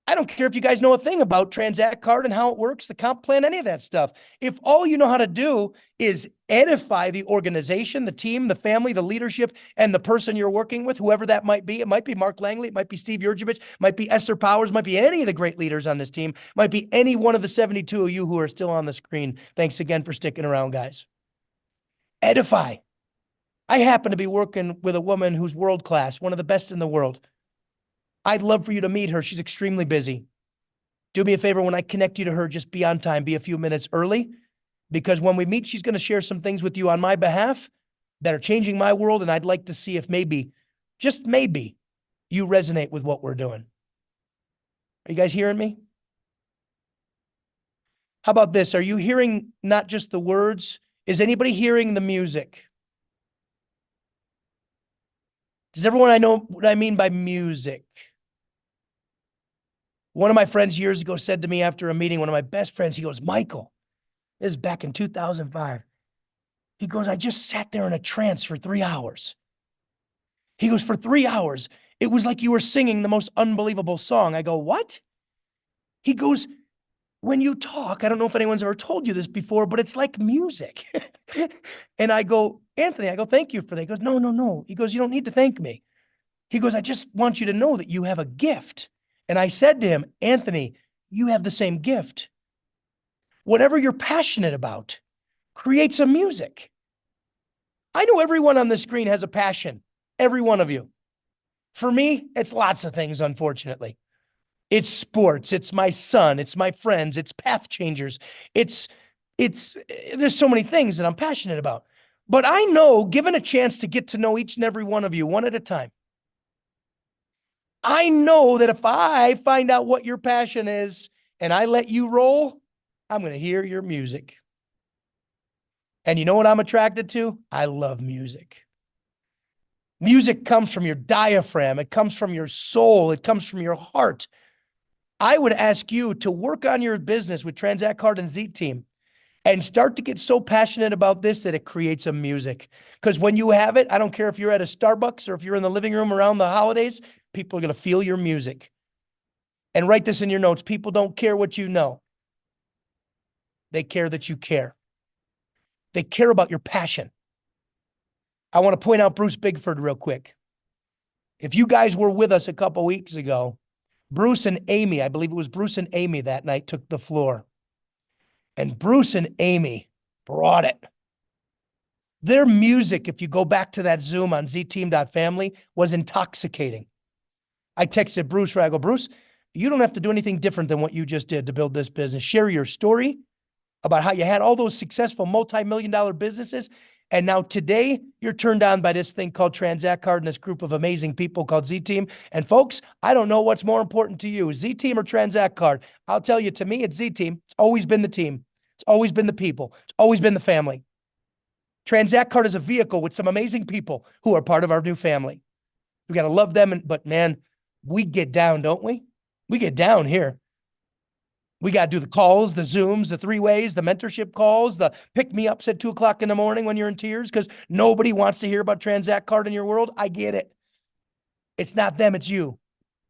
I don't care if you guys know a thing about Transact Card and how it works, the comp plan, any of that stuff. If all you know how to do is edify the organization, the team, the family, the leadership, and the person you're working with, whoever that might be, it might be Mark Langley, it might be Steve Yurjevich, it might be Esther Powers, it might be any of the great leaders on this team, it might be any one of the 72 of you who are still on the screen. Thanks again for sticking around, guys. Edify. I happen to be working with a woman who's world-class, one of the best in the world. I'd love for you to meet her. She's extremely busy. Do me a favor, when I connect you to her, just be on time, be a few minutes early, because when we meet, she's going to share some things with you on my behalf that are changing my world, and I'd like to see if maybe, just maybe, you resonate with what we're doing. Are you guys hearing me? How about this? Are you hearing not just the words? Is anybody hearing the music? Does everyone know what I mean by music? One of my friends years ago said to me after a meeting, one of my best friends, he goes, Michael, this is back in 2005. He goes, I just sat there in a trance for 3 hours. He goes, for 3 hours, it was like you were singing the most unbelievable song. I go, what? He goes, when you talk, I don't know if anyone's ever told you this before, but it's like music. And I go, Anthony, I go, thank you for that. He goes, no. He goes, you don't need to thank me. He goes, I just want you to know that you have a gift. And I said to him, Anthony, you have the same gift. Whatever you're passionate about, create some music. I know everyone on the screen has a passion, every one of you. For me, it's lots of things, unfortunately. It's sports, it's my son, it's my friends, it's path changers. There's so many things that I'm passionate about. But I know, given a chance to get to know each and every one of you one at a time, I know that if I find out what your passion is and I let you roll, I'm going to hear your music. And you know what I'm attracted to? I love music. Music comes from your diaphragm. It comes from your soul. It comes from your heart. I would ask you to work on your business with Transact Card and ZTEAM and start to get so passionate about this that it creates a music. Because when you have it, I don't care if you're at a Starbucks or if you're in the living room around the holidays, people are going to feel your music. And write this in your notes. People don't care what you know. They care that you care. They care about your passion. I want to point out Bruce Bigford real quick. If you guys were with us a couple weeks ago, Bruce and Amy, I believe it was Bruce and Amy that night, took the floor. And Bruce and Amy brought it. Their music, if you go back to that Zoom on ZTEAM.FAMILY, was intoxicating. I texted Bruce, where I go, Bruce, you don't have to do anything different than what you just did to build this business. Share your story about how you had all those successful multi-million-dollar businesses, and now today you're turned on by this thing called Transact Card and this group of amazing people called ZTEAM. And folks, I don't know what's more important to you, ZTEAM or Transact Card. I'll tell you, to me, it's ZTEAM. It's always been the team. It's always been the people. It's always been the family. Transact Card is a vehicle with some amazing people who are part of our new family. We got to love them, but man, we get down, don't we? We get down here. We got to do the calls, the Zooms, the three-ways, the mentorship calls, the pick-me-ups at 2 o'clock in the morning when you're in tears because nobody wants to hear about Transact Card in your world. I get it. It's not them, it's you.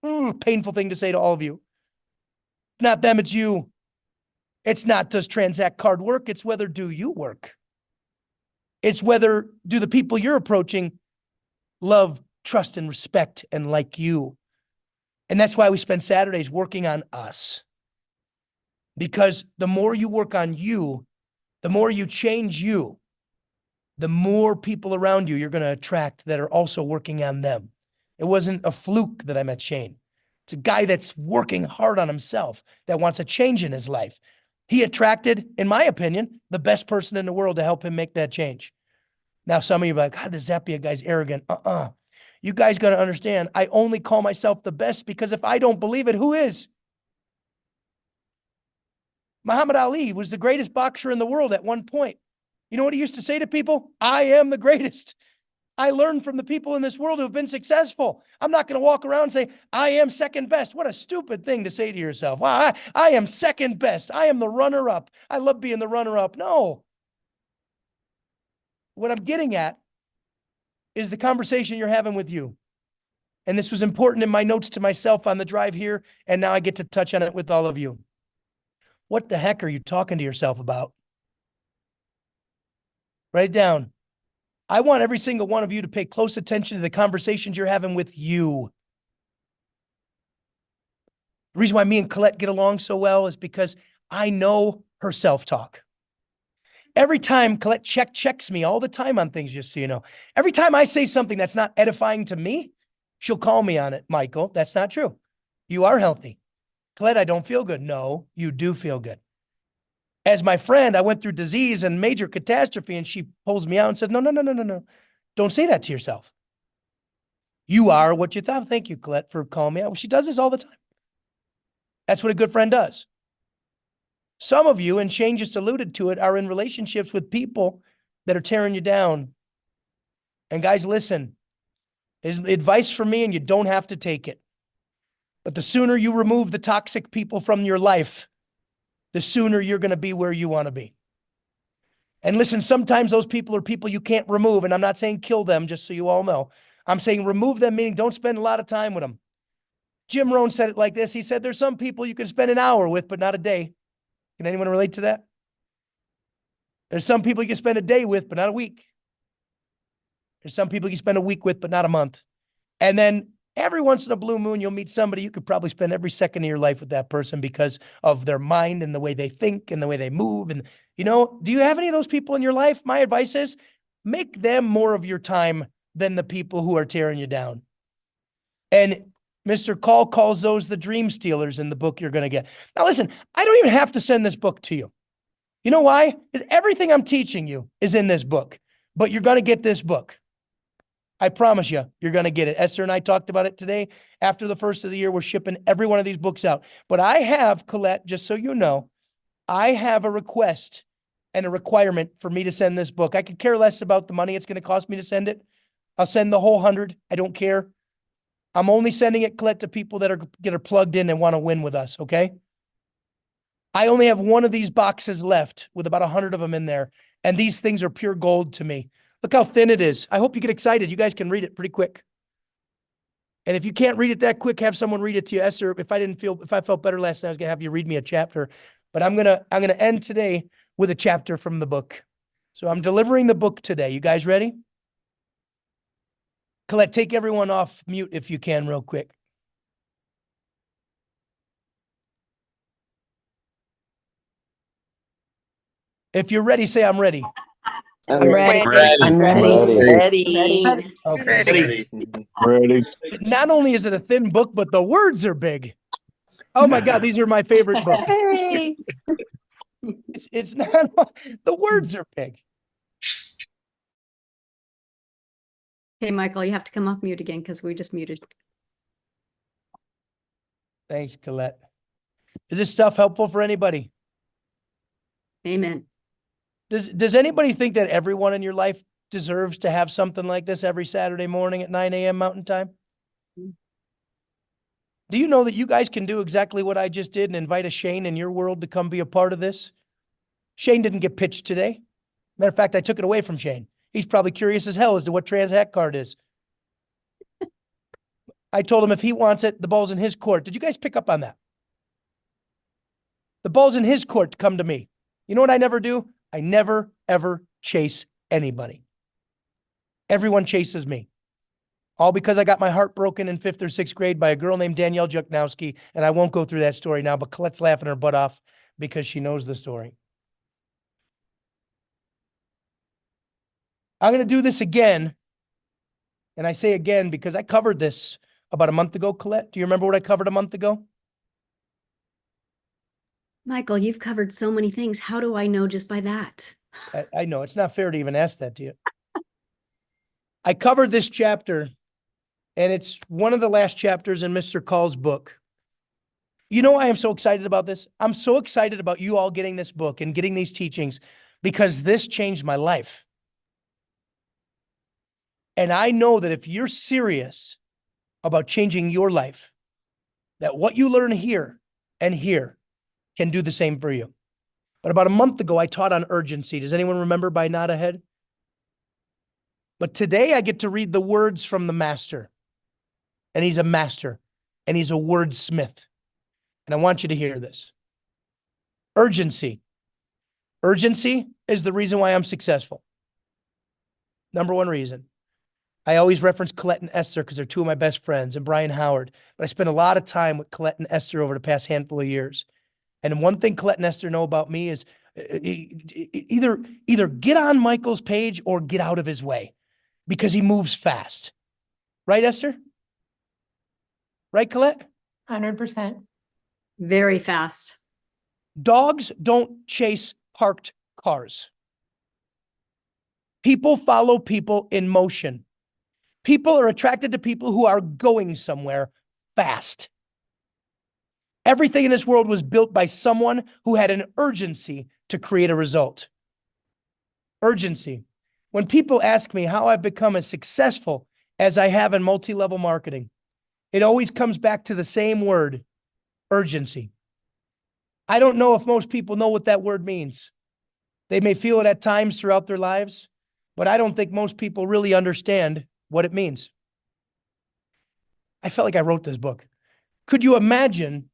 Painful thing to say to all of you. It's not them, it's you. It's not does Transact Card work, it's whether do you work. It's whether do the people you're approaching love, trust, and respect and like you. And that's why we spend Saturdays working on us. Because the more you work on you, the more you change you, the more people around you you're going to attract that are also working on them. It wasn't a fluke that I met Shane. It's a guy that's working hard on himself, that wants a change in his life. He attracted, in my opinion, the best person in the world to help him make that change. Now, some of you are like, God, the Zappia guy's arrogant. You guys got to understand, I only call myself the best because if I don't believe it, who is? Muhammad Ali was the greatest boxer in the world at one point. You know what he used to say to people? I am the greatest. I learned from the people in this world who have been successful. I'm not going to walk around and say, I am second best. What a stupid thing to say to yourself. Wow, I am second best. I am the runner-up. I love being the runner-up. No. What I'm getting at is the conversation you're having with you. And this was important in my notes to myself on the drive here, and now I get to touch on it with all of you. What the heck are you talking to yourself about? Write it down. I want every single one of you to pay close attention to the conversations you're having with you. The reason why me and Colette get along so well is because I know her self-talk. Every time Colette checks me all the time on things, just so you know. Every time I say something that's not edifying to me, she'll call me on it. Michael, that's not true. You are healthy. Colette, I don't feel good. No, you do feel good. As my friend, I went through disease and major catastrophe, and she pulls me out and says, no. Don't say that to yourself. You are what you thought. Thank you, Colette, for calling me out. Well, she does this all the time. That's what a good friend does. Some of you, and Shane just alluded to it, are in relationships with people that are tearing you down. And guys, listen, there's advice from me, and you don't have to take it. But the sooner you remove the toxic people from your life, the sooner you're going to be where you want to be. And listen, sometimes those people are people you can't remove. And I'm not saying kill them, just so you all know. I'm saying remove them, meaning don't spend a lot of time with them. Jim Rohn said it like this. He said, there's some people you can spend an hour with, but not a day. Can anyone relate to that? There's some people you can spend a day with, but not a week. There's some people you can spend a week with, but not a month. And then every once in a blue moon, you'll meet somebody you could probably spend every second of your life with that person because of their mind and the way they think and the way they move. And, you know, do you have any of those people in your life? My advice is make them more of your time than the people who are tearing you down. And Mr. Call calls those the dream stealers in the book you're going to get. Now, listen, I don't even have to send this book to you. You know why? Because everything I'm teaching you is in this book, but you're going to get this book. I promise you, you're going to get it. Esther and I talked about it today. After the first of the year, we're shipping every one of these books out. But I have, Colette, just so you know, I have a request and a requirement for me to send this book. I could care less about the money it's going to cost me to send it. I'll send the whole 100. I don't care. I'm only sending it, Colette, to people that are plugged in and want to win with us, okay? I only have one of these boxes left with about 100 of them in there. And these things are pure gold to me. Look how thin it is. I hope you get excited. You guys can read it pretty quick. And if you can't read it that quick, have someone read it to you. Esther, if I felt better last night, I was gonna have you read me a chapter. But I'm gonna end today with a chapter from the book. So I'm delivering the book today. You guys ready? Colette, take everyone off mute if you can, real quick. If you're ready, say I'm ready. I'm ready. Ready. I'm ready. Ready. Okay. Ready. Not only is it a thin book, but the words are big. Oh my God, these are my favorite books. Hey. It's not, the words are big. Okay, Michael, you have to come off mute again because we just muted. Thanks, Colette. Is this stuff helpful for anybody? Amen. Does anybody think that everyone in your life deserves to have something like this every Saturday morning at 9 a.m. Mountain Time? Do you know that you guys can do exactly what I just did and invite a Shane in your world to come be a part of this? Shane didn't get pitched today. Matter of fact, I took it away from Shane. He's probably curious as hell as to what Transhack card is. I told him if he wants it, the ball's in his court. Did you guys pick up on that? The ball's in his court to come to me. You know what I never do? I never, ever chase anybody. Everyone chases me. All because I got my heart broken in 5th or 6th grade by a girl named Danielle Juknowski, and I won't go through that story now, but Colette's laughing her butt off because she knows the story. I'm going to do this again, and I say again because I covered this about a month ago, Colette. Do you remember what I covered a month ago? Michael, you've covered so many things. How do I know just by that? I know, it's not fair to even ask that to you. I covered this chapter, and it's one of the last chapters in Mr. Call's book. You know why I'm so excited about this? I'm so excited about you all getting this book and getting these teachings because this changed my life. And I know that if you're serious about changing your life, that what you learn here and here can do the same for you. But about a month ago, I taught on urgency. Does anyone remember by nod ahead? But today I get to read the words from the master. And he's a master. And he's a wordsmith. And I want you to hear this. Urgency. Urgency is the reason why I'm successful. Number one reason. I always reference Colette and Esther because they're two of my best friends, and Brian Howard. But I spent a lot of time with Colette and Esther over the past handful of years. And one thing Colette and Esther know about me is either get on Michael's page or get out of his way because he moves fast. Right, Esther? Right, Colette? 100%. Very fast. Dogs don't chase parked cars. People follow people in motion. People are attracted to people who are going somewhere fast. Everything in this world was built by someone who had an urgency to create a result. Urgency. When people ask me how I've become as successful as I have in multi-level marketing, it always comes back to the same word, urgency. I don't know if most people know what that word means. They may feel it at times throughout their lives, but I don't think most people really understand what it means. I felt like I wrote this book. Could you imagine,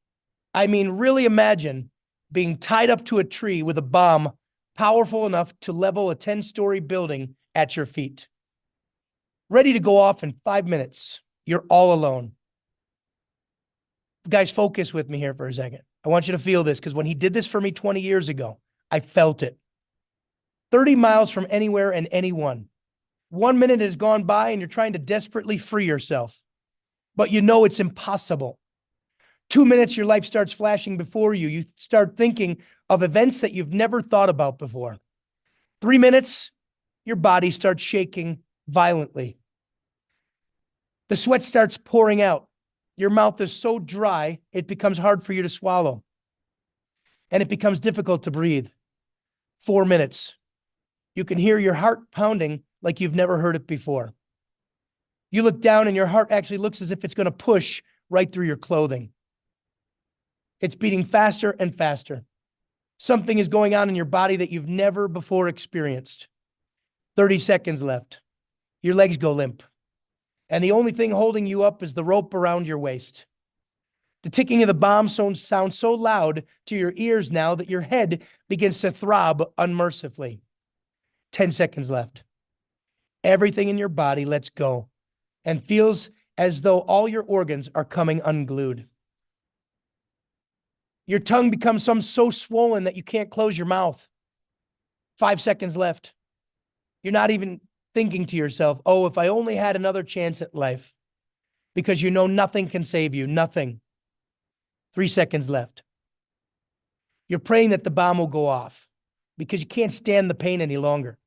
really imagine, being tied up to a tree with a bomb powerful enough to level a 10-story building at your feet? Ready to go off in 5 minutes. You're all alone. Guys, focus with me here for a second. I want you to feel this because when he did this for me 20 years ago, I felt it. 30 miles from anywhere and anyone. 1 minute has gone by and you're trying to desperately free yourself, but you know it's impossible. 2 minutes, your life starts flashing before you. You start thinking of events that you've never thought about before. 3 minutes, your body starts shaking violently. The sweat starts pouring out. Your mouth is so dry, it becomes hard for you to swallow. And it becomes difficult to breathe. 4 minutes. You can hear your heart pounding like you've never heard it before. You look down and your heart actually looks as if it's going to push right through your clothing. It's beating faster and faster. Something is going on in your body that you've never before experienced. 30 seconds left. Your legs go limp. And the only thing holding you up is the rope around your waist. The ticking of the bomb sounds so loud to your ears now that your head begins to throb unmercifully. 10 seconds left. Everything in your body lets go and feels as though all your organs are coming unglued. Your tongue becomes so swollen that you can't close your mouth. 5 seconds left. You're not even thinking to yourself, oh, if I only had another chance at life, because you know nothing can save you, nothing. 3 seconds left. You're praying that the bomb will go off because you can't stand the pain any longer.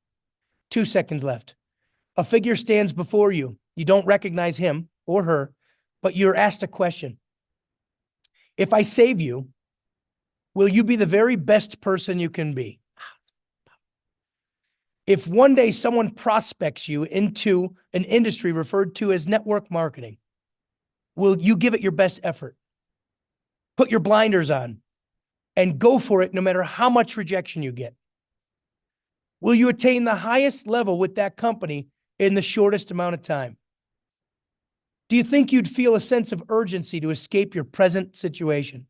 2 seconds left. A figure stands before you. You don't recognize him or her, but you're asked a question. If I save you, will you be the very best person you can be? If one day someone prospects you into an industry referred to as network marketing, will you give it your best effort? Put your blinders on and go for it no matter how much rejection you get. Will you attain the highest level with that company in the shortest amount of time? Do you think you'd feel a sense of urgency to escape your present situation?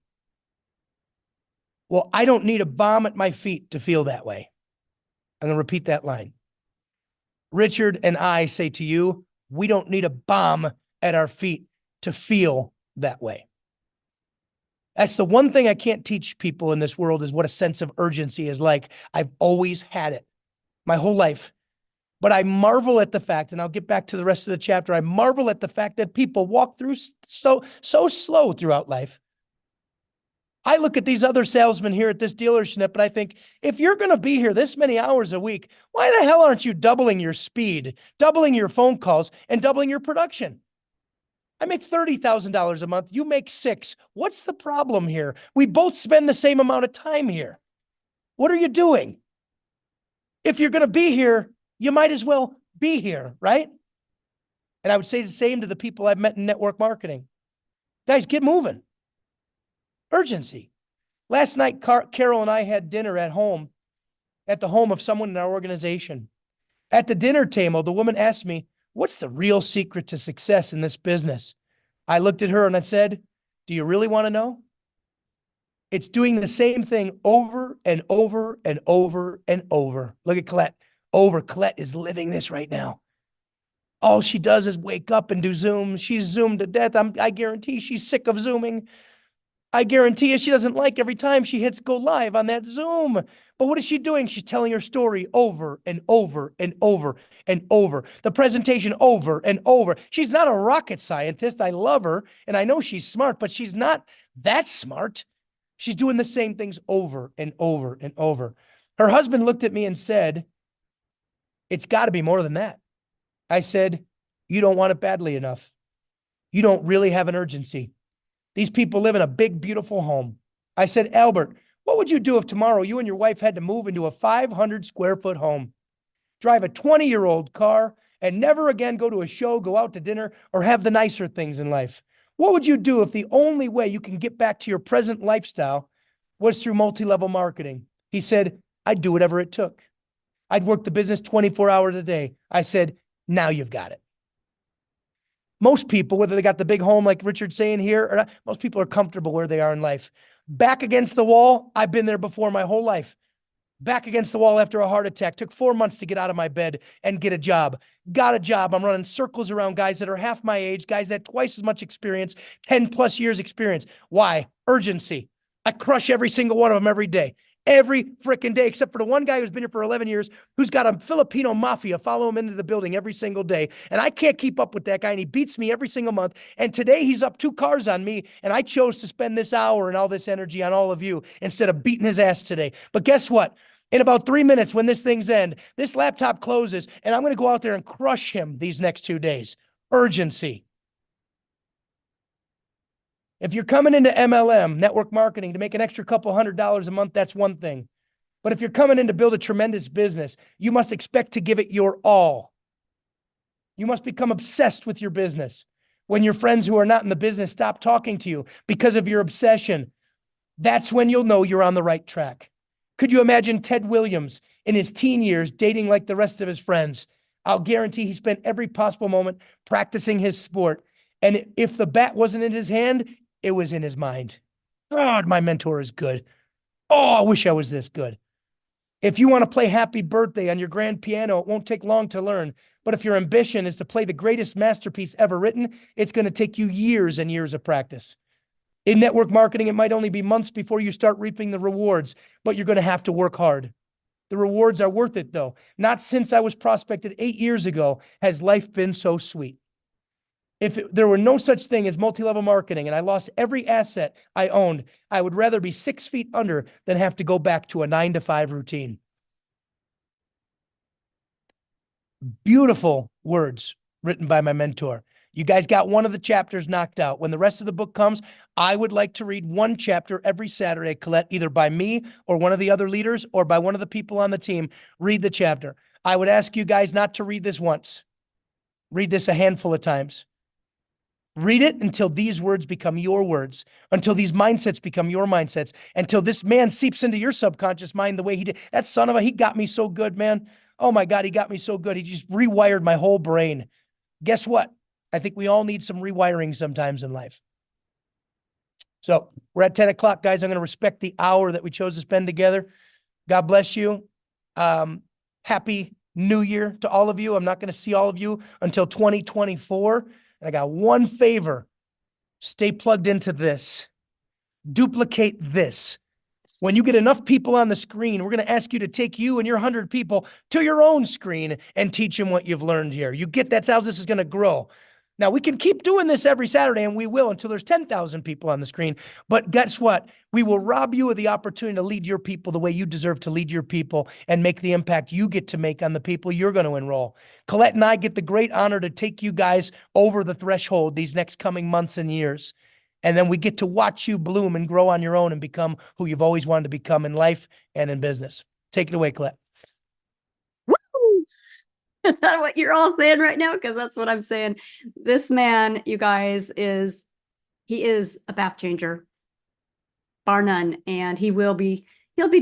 Well, I don't need a bomb at my feet to feel that way. I'm going to repeat that line. Richard and I say to you, we don't need a bomb at our feet to feel that way. That's the one thing I can't teach people in this world is what a sense of urgency is like. I've always had it my whole life. But I marvel at the fact, and I'll get back to the rest of the chapter, I marvel at the fact that people walk through so slow throughout life. I look at these other salesmen here at this dealership and I think, if you're going to be here this many hours a week, why the hell aren't you doubling your speed, doubling your phone calls, and doubling your production? I make $30,000 a month. You make 6. What's the problem here? We both spend the same amount of time here. What are you doing? If you're going to be here, you might as well be here, right? And I would say the same to the people I've met in network marketing. Guys, get moving. Urgency. Last night, Carol and I had dinner at home, at the home of someone in our organization. At the dinner table, the woman asked me, what's the real secret to success in this business? I looked at her and I said, do you really want to know? It's doing the same thing over and over and over and over. Look at Colette. Colette is living this right now. All she does is wake up and do Zoom. She's Zoomed to death. I guarantee she's sick of Zooming. I guarantee you she doesn't like every time she hits go live on that Zoom. But what is she doing? She's telling her story over and over and over and over. The presentation over and over. She's not a rocket scientist. I love her and I know she's smart, but she's not that smart. She's doing the same things over and over and over. Her husband looked at me and said, it's got to be more than that. I said, you don't want it badly enough. You don't really have an urgency. These people live in a big, beautiful home. I said, Albert, what would you do if tomorrow you and your wife had to move into a 500 square foot home, drive a 20-year-old car, and never again go to a show, go out to dinner, or have the nicer things in life? What would you do if the only way you can get back to your present lifestyle was through multi-level marketing? He said, I'd do whatever it took. I'd work the business 24 hours a day. I said, now you've got it. Most people, whether they got the big home like Richard's saying here or not, most people are comfortable where they are in life. Back against the wall, I've been there before my whole life. Back against the wall after a heart attack. Took 4 months to get out of my bed and get a job. Got a job. I'm running circles around guys that are half my age, guys that had twice as much experience, 10 plus years experience. Why? Urgency. I crush every single one of them every day. Every freaking day, except for the one guy who's been here for 11 years, who's got a Filipino mafia follow him into the building every single day. And I can't keep up with that guy, and he beats me every single month. And today he's up 2 cars on me, and I chose to spend this hour and all this energy on all of you instead of beating his ass today. But guess what? In about 3 minutes, when this thing's end, this laptop closes, and I'm going to go out there and crush him these next 2 days. Urgency. If you're coming into MLM, network marketing, to make an extra couple $100 a month, that's one thing. But if you're coming in to build a tremendous business, you must expect to give it your all. You must become obsessed with your business. When your friends who are not in the business stop talking to you because of your obsession, that's when you'll know you're on the right track. Could you imagine Ted Williams in his teen years dating like the rest of his friends? I'll guarantee he spent every possible moment practicing his sport. And if the bat wasn't in his hand, it was in his mind. God, my mentor is good. Oh, I wish I was this good. If you want to play Happy Birthday on your grand piano, it won't take long to learn. But if your ambition is to play the greatest masterpiece ever written, it's going to take you years and years of practice. In network marketing, it might only be months before you start reaping the rewards, but you're going to have to work hard. The rewards are worth it, though. Not since I was prospected 8 years ago has life been so sweet. If there were no such thing as multi-level marketing and I lost every asset I owned, I would rather be 6 feet under than have to go back to a 9-to-5 routine. Beautiful words written by my mentor. You guys got one of the chapters knocked out. When the rest of the book comes, I would like to read one chapter every Saturday, Colette, either by me or one of the other leaders or by one of the people on the team. Read the chapter. I would ask you guys not to read this once. Read this a handful of times. Read it until these words become your words, until these mindsets become your mindsets, until this man seeps into your subconscious mind the way he did. That son of a, he got me so good, man. Oh my God, he got me so good. He just rewired my whole brain. Guess what? I think we all need some rewiring sometimes in life. So we're at 10 o'clock, guys. I'm going to respect the hour that we chose to spend together. God bless you. Happy New Year to all of you. I'm not going to see all of you until 2024. And I got one favor. Stay plugged into this. Duplicate this. When you get enough people on the screen, we're going to ask you to take you and your 100 people to your own screen and teach them what you've learned here. You get that's how this is going to grow. Now we can keep doing this every Saturday, and we will until there's 10,000 people on the screen. But guess what? We will rob you of the opportunity to lead your people the way you deserve to lead your people and make the impact you get to make on the people you're going to enroll. Colette and I get the great honor to take you guys over the threshold these next coming months and years. And then we get to watch you bloom and grow on your own and become who you've always wanted to become in life and in business. Take it away, Colette. Woo! Is that what you're all saying right now? Because that's what I'm saying. This man, you guys, he is a path changer, bar none. And he'll be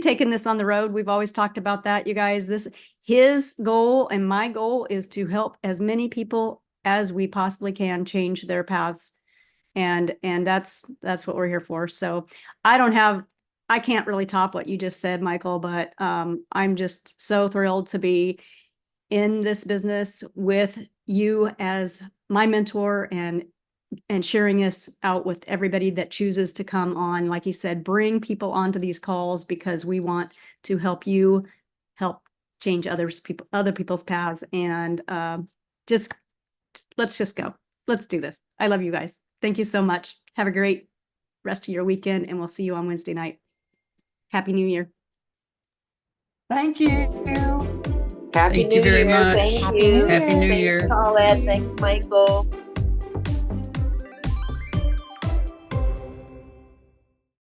taking this on the road. We've always talked about that, you guys. His goal and my goal is to help as many people as we possibly can change their paths. And that's what we're here for. So I can't really top what you just said, Michael, but I'm just so thrilled to be in this business with you as my mentor and sharing this out with everybody that chooses to come on. Like you said, bring people onto these calls because we want to help you help change other people's paths. And let's just go. Let's do this. I love you guys. Thank you so much. Have a great rest of your weekend, and we'll see you on Wednesday night. Happy New Year. Thank you. Happy Thank you New very Year. much. Thank you. Happy New Thanks, Year. Paulette. Thanks, Michael.